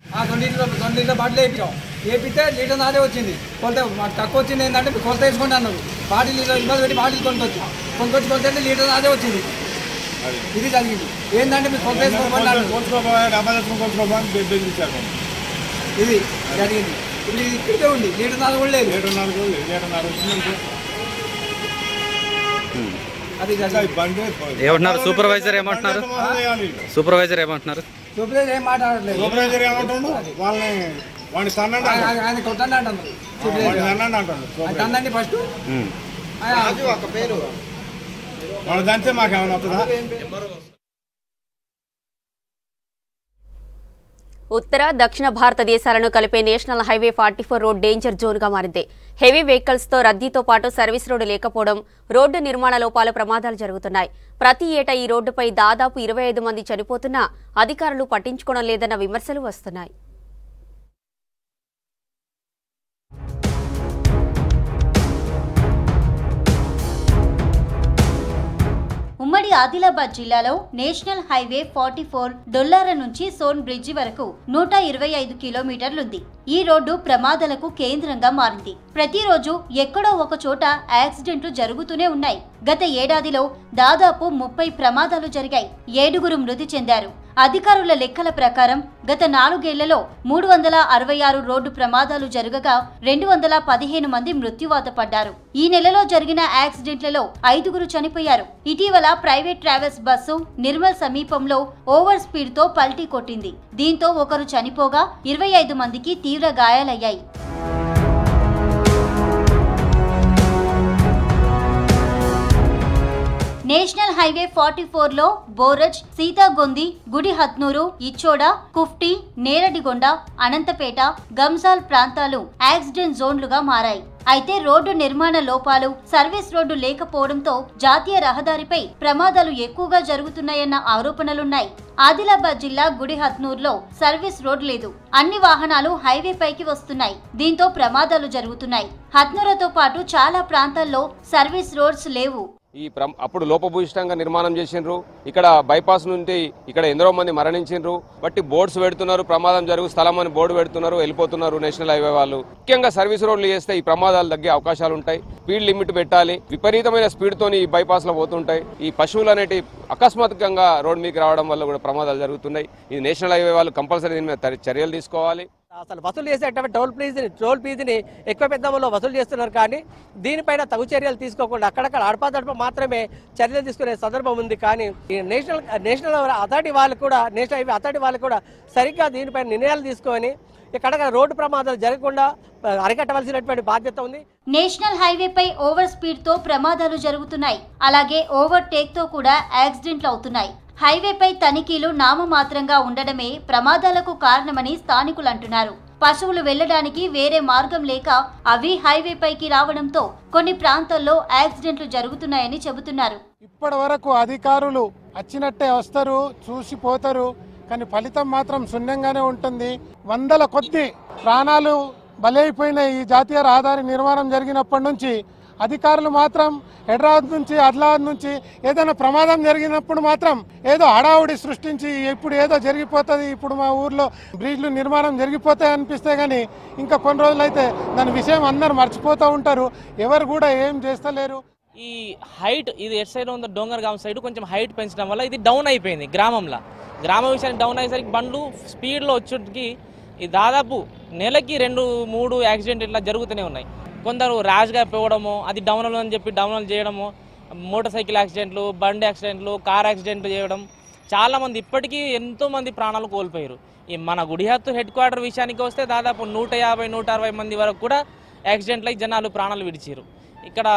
2 లీటర్ బాటిల్ వేపితే లీటర్ నాదే వచ్చింది. కొంత మాకు తక్కువ వచ్చింది ఏంటంటే కొంత వేసుకోండి అన్నారు. బాటిల్ ఇబ్బంది పెట్టి బాటిల్ కొనుక్కొచ్చి కొంత లీటర్ నాదే వచ్చింది. ఇది జరిగింది. ఏంటంటే మీరు కొంత వేసుకోమని ఇది జరిగింది. ఇప్పుడు ఇది ఇక్కడికే ఉంది. లీటర్ నాలుగు కూడా లేదు. అది ఏమంటున్నారు సూపర్వైజర్ ఏమంటున్నారు? సూపర్వైజర్ ఏమంటున్నారు? సూపర్వైజర్ ఏం మాట్లాడలేదు. సూపర్వైజర్ ఏమంటుండు? వాడిని తన్నండి ఆయన కొట్టండి అంటున్నారు. తన్నండి ఫస్ట్ ఒక పేరు వాడు దంతే మాకేమైనా వస్తుందా? ఉత్తర దక్షిణ భారతదేశాలను కలిపే నేషనల్ హైవే 44 రోడ్ డేంజర్ జోన్గా మారింది. హెవీ వెహికల్స్తో రద్దీతో పాటు సర్వీస్ రోడ్డు లేకపోవడం, రోడ్డు నిర్మాణ లోపాల ప్రమాదాలు జరుగుతున్నాయి. ప్రతి ఏటా ఈ రోడ్డుపై దాదాపు 25 మంది చనిపోతున్నా అధికారులు పట్టించుకోవడం లేదన్న విమర్శలు వస్తున్నాయి. ఉమ్మడి ఆదిలాబాద్ జిల్లాలో నేషనల్ హైవే 44 డొల్లార నుంచి సోన్ బ్రిడ్జి వరకు 125 కిలోమీటర్లుంది. ఈ రోడ్డు ప్రమాదాలకు కేంద్రంగా మారింది. ప్రతిరోజు ఎక్కడో ఒక చోట యాక్సిడెంట్లు జరుగుతూనే ఉన్నాయి. గత ఏడాదిలో దాదాపు 30 ప్రమాదాలు జరిగాయి. 7గురు మృతి చెందారు. అధికారుల లెక్కల ప్రకారం గత 4 ఏళ్లలో 366 రోడ్డు ప్రమాదాలు జరగగా 215 మంది మృత్యువాత పడ్డారు. ఈ నెలలో జరిగిన యాక్సిడెంట్లలో 5గురు చనిపోయారు. ఇటీవల ప్రైవేట్ ట్రావెల్స్ బస్సు నిర్మల్ సమీపంలో ఓవర్ స్పీడ్ తో పల్టీ కొట్టింది. దీంతో ఒకరు చనిపోగా 25 మందికి తీవ్ర గాయాలయ్యాయి. నేషనల్ హైవే 44లో బోరజ్, సీతాగొంది, గుడిహత్నూరు, ఇచ్చోడ, కుఫ్టీ, నేరడిగొండ, అనంతపేట, గంజాల్ ప్రాంతాలు యాక్సిడెంట్ జోన్లుగా మారాయి. అయితే రోడ్డు నిర్మాణ లోపాలు, సర్వీస్ రోడ్డు లేకపోవడంతో జాతీయ రహదారిపై ప్రమాదాలు ఎక్కువగా జరుగుతున్నాయన్న ఆరోపణలున్నాయి. ఆదిలాబాద్ జిల్లా గుడిహత్నూర్లో సర్వీస్ రోడ్ లేదు. అన్ని వాహనాలు హైవే పైకి వస్తున్నాయి. దీంతో ప్రమాదాలు జరుగుతున్నాయి. హత్నూరతో పాటు చాలా ప్రాంతాల్లో సర్వీస్ రోడ్స్ లేవు. అప్పుడు లోపభూయిష్టంగా నిర్మాణం చేసిండ్రు. ఇక్కడ బైపాస్ నుండి ఇక్కడ ఎందరో మంది మరణించిండ్రు. బట్టి బోర్డ్స్ పెడుతున్నారు, ప్రమాదం జరుగు స్థలం అని బోర్డు పెడుతున్నారు, వెళ్ళిపోతున్నారు నేషనల్ హైవే వాళ్ళు. ముఖ్యంగా సర్వీస్ రోడ్లు చేస్తే ఈ ప్రమాదాలు తగ్గే అవకాశాలు ఉంటాయి. స్పీడ్ లిమిట్ పెట్టాలి. విపరీతమైన స్పీడ్ తోని ఈ బైపాస్ లో పోతుంటాయి. ఈ పశువులు అనేటి అకస్మాత్తుగా రోడ్ మీకు రావడం వల్ల కూడా ప్రమాదాలు జరుగుతున్నాయి. ఇది నేషనల్ హైవే వాళ్ళు కంపల్సరీ దీని మీద చర్యలు తీసుకోవాలి. అసలు వసూలు చేసేటువంటి టోల్ ఫీజుని ఎక్కువ పెద్ద మొత్తంలో వసూలు చేస్తున్నారు. కానీ దీనిపైన తగు చర్యలు తీసుకోకుండా అక్కడక్కడ అడపాదడప మాత్రమే చర్యలు తీసుకునే సందర్భం ఉంది. కానీ నేషనల్ అథారిటీ వాళ్ళు కూడా నేషనల్ హైవే అథారిటీ వాళ్ళు కూడా సరిగ్గా దీనిపైన నిర్ణయాలు తీసుకొని ఇక్కడ రోడ్డు ప్రమాదాలు జరగకుండా అరికట్టవలసినటువంటి బాధ్యత ఉంది. నేషనల్ హైవేపై ఓవర్ స్పీడ్ తో ప్రమాదాలు జరుగుతున్నాయి. అలాగే ఓవర్ టేక్ తో కూడా యాక్సిడెంట్లు అవుతున్నాయి. హైవేపై తనిఖీలు నామమాత్రంగా ఉండడమే ప్రమాదాలకు కారణమని స్థానికులు అంటున్నారు. పశువులు వెళ్లడానికి వేరే మార్గం లేక అవి హైవేపైకి రావడంతో కొన్ని ప్రాంతాల్లో యాక్సిడెంట్లు జరుగుతున్నాయని చెబుతున్నారు. ఇప్పటి వరకు అధికారులు వచ్చినట్టే వస్తారు, చూసిపోతారు, కానీ ఫలితం మాత్రం శూన్యంగానే ఉంటుంది. వందల కొద్ది ప్రాణాలు బలైపోయిన ఈ జాతీయ రహదారి నిర్మాణం జరిగినప్పటి నుంచి అధికారులు మాత్రం హైదరాబాద్ నుంచి ఆదిలాబాద్ నుంచి ఏదైనా ప్రమాదం జరిగినప్పుడు మాత్రం ఏదో హడావుడి సృష్టించి ఇప్పుడు ఏదో జరిగిపోతుంది, ఇప్పుడు మా ఊర్లో బ్రిడ్జ్లు నిర్మాణం జరిగిపోతాయి అనిపిస్తే కానీ ఇంకా కొన్ని రోజులైతే దాని విషయం అందరూ మర్చిపోతూ ఉంటారు. ఎవరు కూడా ఏం చేస్తలేరు. ఈ హైట్ ఇది ఎట్ సైడ్ ఉంది, డోంగర్గాం సైడ్ కొంచెం హైట్ పెంచడం వల్ల ఇది డౌన్ అయిపోయింది. గ్రామ విషయానికి డౌన్ అయ్యేసరికి బండ్లు స్పీడ్లో వచ్చేటికి ఈ దాదాపు నెలకి 2-3 యాక్సిడెంట్ ఇట్లా జరుగుతూనే ఉన్నాయి. కొందరు ర్యాష్గా పోవడము, అది డౌన్లో అని చెప్పి డౌన్లో చేయడము, మోటార్ సైకిల్ యాక్సిడెంట్లు, బండి యాక్సిడెంట్లు, కార్ యాక్సిడెంట్లు చేయడం. చాలామంది ఇప్పటికీ ఎంతోమంది ప్రాణాలు కోల్పోయారు. ఈ మన గుడిహత్తు హెడ్ క్వార్టర్ విషయానికి వస్తే దాదాపు 150-160 మంది వరకు కూడా యాక్సిడెంట్లై జనాలు ప్రాణాలు విడిచారు. ఇక్కడ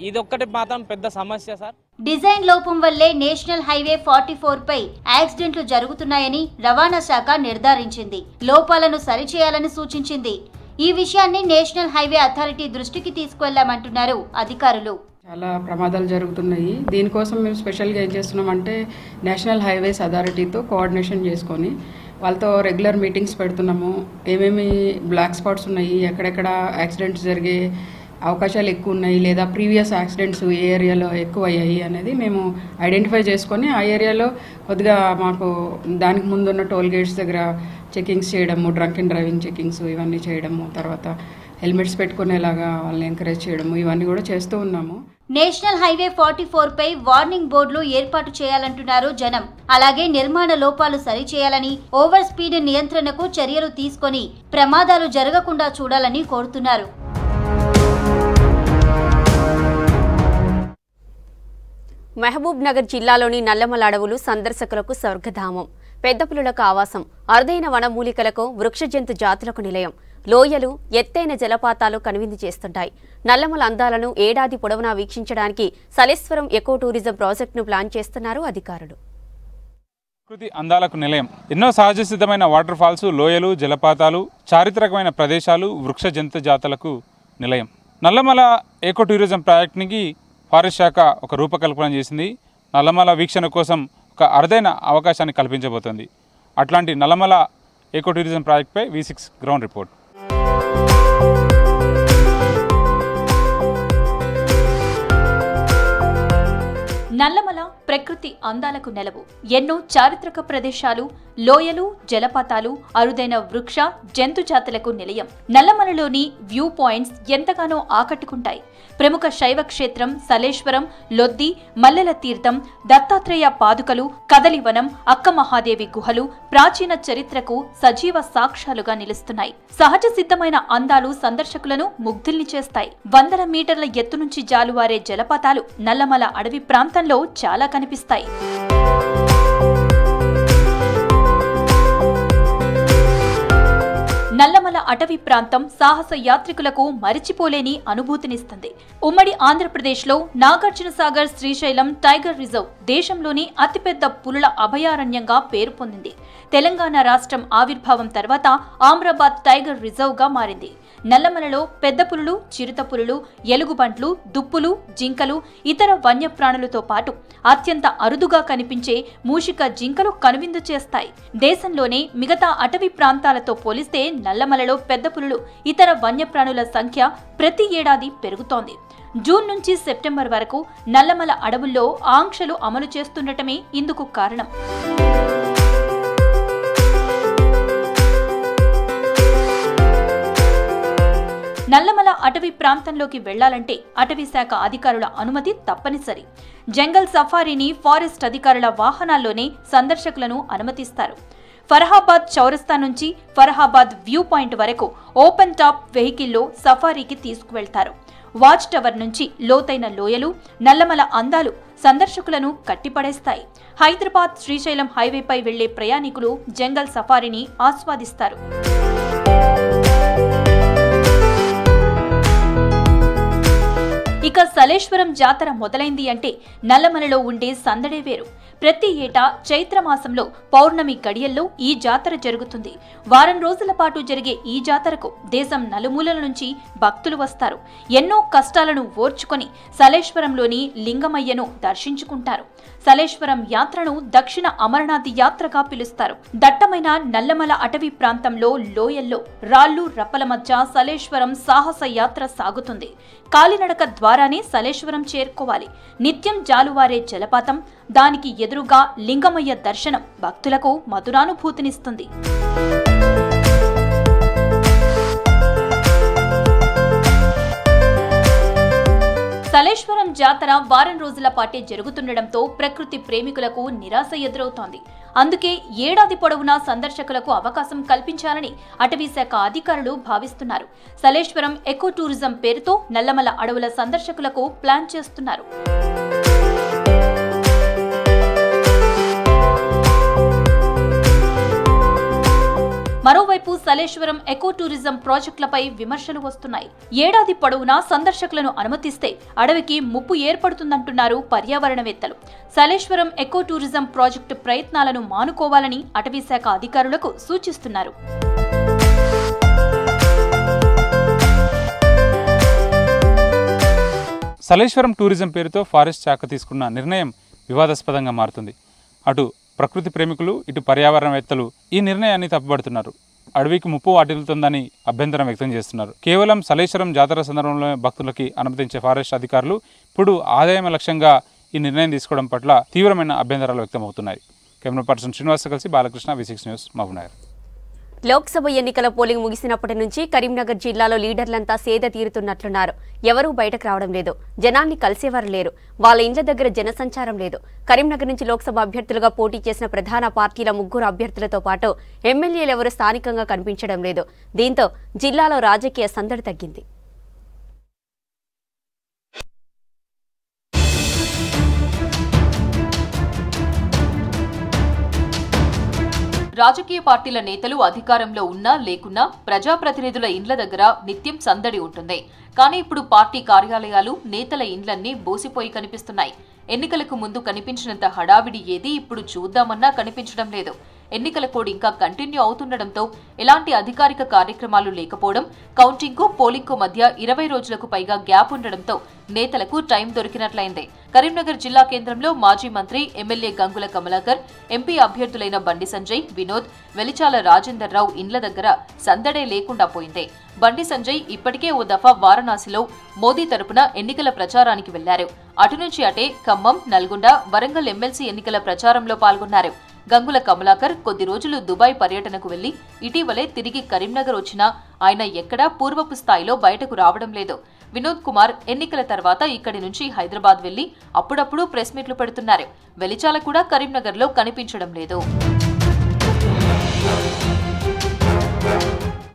ఇది ఒక్కటి మాత్రం పెద్ద సమస్య సార్. డిజైన్ లోపం వల్లే నేషనల్ హైవే 44 పై యాక్సిడెంట్లు జరుగుతున్నాయని రవాణా శాఖ నిర్ధారించింది. లోపాలను సరిచేయాలని సూచించింది. ఈ విషయాన్ని నేషనల్ హైవే అథారిటీ దృష్టికి తీసుకువెళ్లామంటున్నారు అధికారులు. చాలా ప్రమాదాలు జరుగుతున్నాయి. దీనికోసం మేము స్పెషల్గా ఏం చేస్తున్నామంటే నేషనల్ హైవేస్ అథారిటీతో కోఆర్డినేషన్ చేసుకొని వాళ్ళతో రెగ్యులర్ మీటింగ్స్ పెడుతున్నాము. ఏమేమి బ్లాక్ స్పాట్స్ ఉన్నాయి, ఎక్కడెక్కడ యాక్సిడెంట్స్ జరిగే అవకాశాలు ఎక్కువ ఉన్నాయి, లేదా ప్రీవియస్ యాక్సిడెంట్స్ ఏ ఏరియాలో ఎక్కువ అయ్యాయి అనేది మేము ఐడెంటిఫై చేసుకొని ఆ ఏరియాలో కొద్దిగా మాకు దానికి ముందున్న టోల్ గేట్స్ దగ్గర చెకింగ్స్ చేయడము, డ్రంక్ అండ్ డ్రైవింగ్ చెకింగ్స్ ఇవన్నీ చేయడము, తర్వాత హెల్మెట్స్ పెట్టుకునేలాగా వాళ్ళని ఎంకరేజ్ చేయడము, ఇవన్నీ కూడా చేస్తూ ఉన్నాము. నేషనల్ హైవే 44 పై వార్నింగ్ బోర్డులు ఏర్పాటు చేయాలంటున్నారు జనం. అలాగే నిర్మాణ లోపాలు సరిచేయాలని, ఓవర్ స్పీడ్ నియంత్రణకు చర్యలు తీసుకొని ప్రమాదాలు జరగకుండా చూడాలని కోరుతున్నారు. మహబూబ్ నగర్ జిల్లాలోని నల్లమల అడవులు సందర్శకులకు స్వర్గధామం. పెద్ద పులులకు ఆవాసం, అరుదైన వనమూలికలకు, వృక్ష జంతు జాతులకు నిలయం. లోయలు, ఎత్తైన జలపాతాలు కనువిందు చేస్తుంటాయి. నల్లమల అందాలను ఏడాది పొడవునా వీక్షించడానికి సలేశ్వరం ఎకో టూరిజం ప్రాజెక్టును ప్లాన్ చేస్తున్నారు అధికారులు. ప్రకృతి అందాలకు నిలయం. ఎన్నో సహజ సిద్ధమైన వాటర్ ఫాల్స్, లోయలు, జలపాతాలు, చారిత్రకమైన ప్రదేశాలు, వృక్ష జంతు జాతులకు నిలయం. నల్లమల ఏకో టూరిజం ప్రాజెక్ట్కి ఫారెస్ట్ శాఖ ఒక రూపకల్పన చేసింది. నల్లమల వీక్షణ కోసం ఒక అరుదైన అవకాశాన్ని కల్పించబోతోంది. అట్లాంటి నల్లమల ఏకో టూరిజం ప్రాజెక్ట్పై V6 గ్రౌండ్ రిపోర్ట్. నల్లమల ప్రకృతి అందాలకు నెలవు. ఎన్నో చారిత్రక ప్రదేశాలు, లోయలు, జలపాతాలు, అరుదైన వృక్ష జంతు జాతులకు నిలయం. నల్లమలలోని వ్యూ పాయింట్స్ ఎంతగానో ఆకట్టుకుంటాయి. ప్రముఖ శైవ క్షేత్రం సలేశ్వరం, లొద్ది, మల్లెల తీర్థం, దత్తాత్రేయ పాదుకలు, కదలివనం, అక్క మహాదేవి గుహలు ప్రాచీన చరిత్రకు సజీవ సాక్ష్యాలుగా నిలుస్తున్నాయి. సహజ సిద్ధమైన అందాలు సందర్శకులను ముగ్ధుల్ని చేస్తాయి. వందల మీటర్ల ఎత్తు నుంచి జాలువారే జలపాతాలు నల్లమల అడవి ప్రాంతంలో చాలా కనిపిస్తాయి. నల్లమల అటవీ ప్రాంతం సాహస యాత్రికులకు మరిచిపోలేని అనుభూతినిస్తుంది. ఉమ్మడి ఆంధ్రప్రదేశ్లో నాగార్జునసాగర్ శ్రీశైలం టైగర్ రిజర్వ్ దేశంలోని అతిపెద్ద పులుల అభయారణ్యంగా పేరు పొందింది. తెలంగాణ రాష్ట్రం ఆవిర్భావం తర్వాత ఆమ్రాబాద్ టైగర్ రిజర్వ్గా మారింది. నల్లమలలో పెద్ద పులులు, చిరుత పులులు, ఎలుగుబంట్లు, దుప్పులు, జింకలు, ఇతర వన్యప్రాణులతో పాటు అత్యంత అరుదుగా కనిపించే మూషిక జింకలు కనువిందు చేస్తాయి. దేశంలోనే మిగతా అటవీ ప్రాంతాలతో పోలిస్తే నల్లమలలో పెద్ద పులులు, ఇతర వన్యప్రాణుల సంఖ్య ప్రతి ఏడాది పెరుగుతోంది. జూన్ నుంచి సెప్టెంబర్ వరకు నల్లమల అడవుల్లో ఆంక్షలు అమలు చేస్తుండటమే ఇందుకు కారణం. నల్లమల అటవీ ప్రాంతంలోకి వెళ్లాలంటే అటవీ శాఖ అధికారుల అనుమతి తప్పనిసరి. జంగల్ సఫారీని ఫారెస్ట్ అధికారుల వాహనాల్లోనే సందర్శకులను అనుమతిస్తారు. ఫరహాబాద్ చౌరస్తా నుంచి ఫరహాబాద్ వ్యూ పాయింట్ వరకు ఓపెన్ టాప్ వెహికల్లో సఫారీకి తీసుకువెళ్తారు. వాచ్ టవర్ నుంచి లోతైన లోయలు, నల్లమల అందాలు సందర్శకులను కట్టిపడేస్తాయి. హైదరాబాద్ శ్రీశైలం హైవేపై వెళ్లే ప్రయాణికులు జంగల్ సఫారీని ఆస్వాదిస్తారు. ఇక సలేశ్వరం జాతర మొదలైంది అంటే నల్లమలలో ఉండే సందడే వేరు. ప్రతి ఏటా చైత్రమాసంలో పౌర్ణమి గడియల్లో ఈ జాతర జరుగుతుంది. వారం రోజుల పాటు జరిగే ఈ జాతరకు దేశం నలుమూలల నుంచి భక్తులు వస్తారు. ఎన్నో కష్టాలను ఓర్చుకొని సలేశ్వరంలోని లింగమయ్యను దర్శించుకుంటారు. సలేశ్వరం యాత్రను దక్షిణ అమరనాథ్ యాత్రగా పిలుస్తారు. దట్టమైన నల్లమల అటవీ ప్రాంతంలో లోయల్లో రాళ్లు రప్పల మధ్య సలేశ్వరం సాహస యాత్ర సాగుతుంది. కాలినడక ద్వారానే సలేశ్వరం చేరుకోవాలి. నిత్యం జాలువారే జలపాతం, దానికి ఎదురుగా లింగమయ్య దర్శనం భక్తులకు మధురానుభూతినిస్తుంది. సలేశ్వరం జాతర వారం రోజుల పాటే జరుగుతుండటంతో ప్రకృతి ప్రేమికులకు నిరాశ ఎదురవుతోంది. అందుకే ఏడాది పొడవునా సందర్శకులకు అవకాశం కల్పించాలని అటవీ శాఖ అధికారులు భావిస్తున్నారు. సలేశ్వరం ఎకో టూరిజం పేరుతో నల్లమల అడవుల సందర్శకులకు ప్లాన్ చేస్తున్నారు. మరోవైపు సలేశ్వరం ఎకో టూరిజం ప్రాజెక్టులపై విమర్శలు వస్తున్నాయి. ఏడాది పొడవునా సందర్శకులను అనుమతిస్తే అడవికి ముప్పు ఏర్పడుతుందంటున్నారు పర్యావరణవేత్తలు. సలేశ్వరం ఎకో టూరిజం ప్రాజెక్టు ప్రయత్నాలను మానుకోవాలని అటవీ శాఖ అధికారులకు సూచిస్తున్నారు. సలేశ్వరం టూరిజం పేరుతో ఫారెస్ట్ శాఖ తీసుకున్న నిర్ణయం వివాదాస్పదంగా మారుతుంది. అటు ప్రకృతి ప్రేమికులు, ఇటు పర్యావరణవేత్తలు ఈ నిర్ణయాన్ని తప్పుపడుతున్నారు. అడవికి ముప్పు వాటిల్లుతుందని అభ్యంతరం వ్యక్తం చేస్తున్నారు. కేవలం సలేశ్వరం జాతర సందర్భంలో భక్తులకి అనుమతించే ఫారెస్ట్ అధికారులు ఇప్పుడు ఆదాయం లక్ష్యంగా ఈ నిర్ణయం తీసుకోవడం పట్ల తీవ్రమైన అభ్యంతరాలు వ్యక్తమవుతున్నాయి. కెమెరా పర్సన్ శ్రీనివాస్ కలిసి బాలకృష్ణ, V6 న్యూస్, మహబూబ్నగర్. లోక్సభ ఎన్నికల పోలింగ్ ముగిసినప్పటి నుంచి కరీంనగర్ జిల్లాలో లీడర్లంతా సేద తీరుతున్నట్లున్నారు. ఎవరూ బయటకు రావడం లేదు. జనాన్ని కలిసేవారు లేరు. వాళ్ళ ఇండ్ల దగ్గర జనసంచారం లేదు. కరీంనగర్ నుంచి లోక్సభ అభ్యర్థులుగా పోటీ చేసిన ప్రధాన పార్టీల 3 అభ్యర్థులతో పాటు ఎమ్మెల్యేలు ఎవరూ స్థానికంగా కనిపించడం లేదు. దీంతో జిల్లాలో రాజకీయ సందడి తగ్గింది. రాజకీయ పార్టీల నేతలు అధికారంలో ఉన్నా లేకున్నా ప్రజాప్రతినిధుల ఇండ్ల దగ్గర నిత్యం సందడి ఉంటుంది. కానీ ఇప్పుడు పార్టీ కార్యాలయాలు, నేతల ఇండ్లన్నీ బోసిపోయి కనిపిస్తున్నాయి. ఎన్నికలకు ముందు కనిపించినంత హడావిడి ఏది ఇప్పుడు చూద్దామన్నా కనిపించడం లేదు. ఎన్నికల కోడ్ ఇంకా కంటిన్యూ అవుతుండటంతో ఎలాంటి అధికారిక కార్యక్రమాలు లేకపోవడం, కౌంటింగ్కు పోలింగ్కు మధ్య 20 రోజులకు పైగా గ్యాప్ ఉండడంతో నేతలకు టైం దొరికినట్లయింది. కరీంనగర్ జిల్లా కేంద్రంలో మాజీ మంత్రి ఎమ్మెల్యే గంగుల కమలాకర్, ఎంపీ అభ్యర్థులైన బండి సంజయ్, వినోద్, వెలిచాల రాజేందర్ రావు ఇండ్ల దగ్గర సందడే లేకుండా పోయింది. బండి సంజయ్ ఇప్పటికే ఓ దఫా వారణాసిలో మోదీ తరపున ఎన్నికల ప్రచారానికి వెళ్లారు. అటు నుంచి అటే ఖమ్మం, నల్గొండ, వరంగల్ ఎమ్మెల్సీ ఎన్నికల ప్రచారంలో పాల్గొన్నారు. గంగుల కమలాకర్ కొద్ది రోజులు దుబాయ్ పర్యటనకు వెళ్లి ఇటీవలే తిరిగి కరీంనగర్ వచ్చినా ఆయన ఎక్కడా పూర్వపు స్థాయిలో బయటకు రావడం లేదు. వినోద్ కుమార్ ఎన్నికల తర్వాత ఇక్కడి నుంచి హైదరాబాద్ వెళ్లి అప్పుడప్పుడు ప్రెస్ మీట్లు పెడుతున్నారు. వెలిచాల కూడా కరీంనగర్లో కనిపించడం లేదు.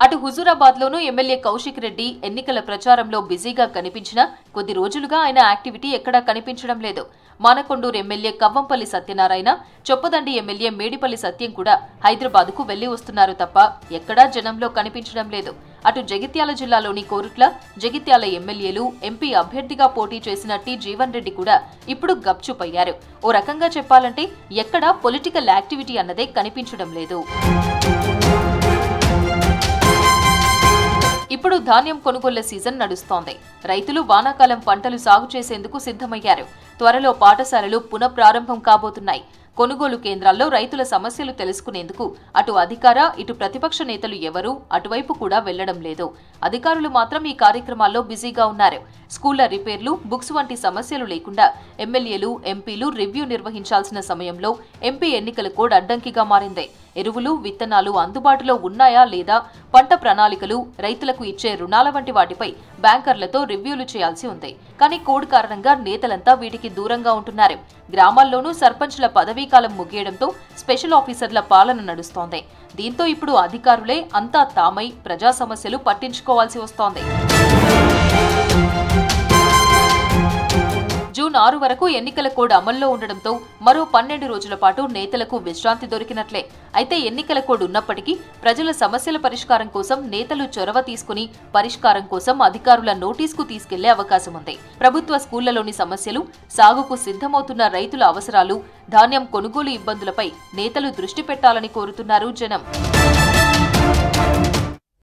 అటు హుజూరాబాద్లోనూ ఎమ్మెల్యే కౌశిక్ రెడ్డి ఎన్నికల ప్రచారంలో బిజీగా కనిపించినా కొద్ది రోజులుగా ఆయన యాక్టివిటీ ఎక్కడా కనిపించడం లేదు. మానకొండూరు ఎమ్మెల్యే కవ్వంపల్లి సత్యనారాయణ, చొప్పదండి ఎమ్మెల్యే మేడిపల్లి సత్యం కూడా హైదరాబాద్కు వెళ్లి వస్తున్నారు తప్ప ఎక్కడా జనంలో కనిపించడం లేదు. అటు జగిత్యాల జిల్లాలోని కోరుట్ల, జగిత్యాల ఎమ్మెల్యేలు, ఎంపీ అభ్యర్థిగా పోటీ చేసిన టి జీవన్ రెడ్డి కూడా ఇప్పుడు గప్చుపయ్యారు. ఓ రకంగా చెప్పాలంటే ఎక్కడా పొలిటికల్ యాక్టివిటీ అన్నదే కనిపించడం లేదు. ఇప్పుడు ధాన్యం కొనుగోళ్ల సీజన్ నడుస్తోంది. రైతులు వానాకాలం పంటలు సాగు చేసేందుకు సిద్ధమయ్యారు. త్వరలో పాఠశాలలు పునఃప్రారంభం కాబోతున్నాయి. కొనుగోలు కేంద్రాల్లో రైతుల సమస్యలు తెలుసుకునేందుకు అటు అధికార, ఇటు ప్రతిపక్ష నేతలు ఎవరూ అటువైపు కూడా వెళ్లడం లేదు. అధికారులు మాత్రం ఈ కార్యక్రమాల్లో బిజీగా ఉన్నారు. స్కూళ్ల రిపేర్లు, బుక్స్ వంటి సమస్యలు లేకుండా ఎమ్మెల్యేలు, ఎంపీలు రివ్యూ నిర్వహించాల్సిన సమయంలో ఎంపీ ఎన్నికల కోడ్ అడ్డంకిగా మారింది. ఎరువులు, విత్తనాలు అందుబాటులో ఉన్నాయా లేదా, పంట ప్రణాళికలు, రైతులకు ఇచ్చే రుణాల వంటి వాటిపై బ్యాంకర్లతో రివ్యూలు చేయాల్సి ఉంది. కానీ కోడ్ కారణంగా నేతలంతా వీటికి దూరంగా ఉంటున్నారు. గ్రామాల్లోనూ సర్పంచ్ల పదవీకాలం ముగియడంతో స్పెషల్ ఆఫీసర్ల పాలన నడుస్తోంది. దీంతో ఇప్పుడు అధికారులే అంతా తామై ప్రజా సమస్యలు పట్టించుకోవాల్సి వస్తోంది. జూన్ 6 వరకు ఎన్నికల కోడ్ అమల్లో ఉండడంతో మరో 12 రోజుల పాటు నేతలకు విశ్రాంతి దొరికినట్లే. అయితే ఎన్నికల కోడ్ ఉన్నప్పటికీ ప్రజల సమస్యల పరిష్కారం కోసం నేతలు చొరవ తీసుకుని పరిష్కారం కోసం అధికారుల నోటీసుకు తీసుకెళ్లే అవకాశం ఉంది. ప్రభుత్వ స్కూళ్లలోని సమస్యలు, సాగుకు సిద్ధమవుతున్న రైతుల అవసరాలు, ధాన్యం కొనుగోలు ఇబ్బందులపై నేతలు దృష్టి పెట్టాలని కోరుతున్నారు జనం.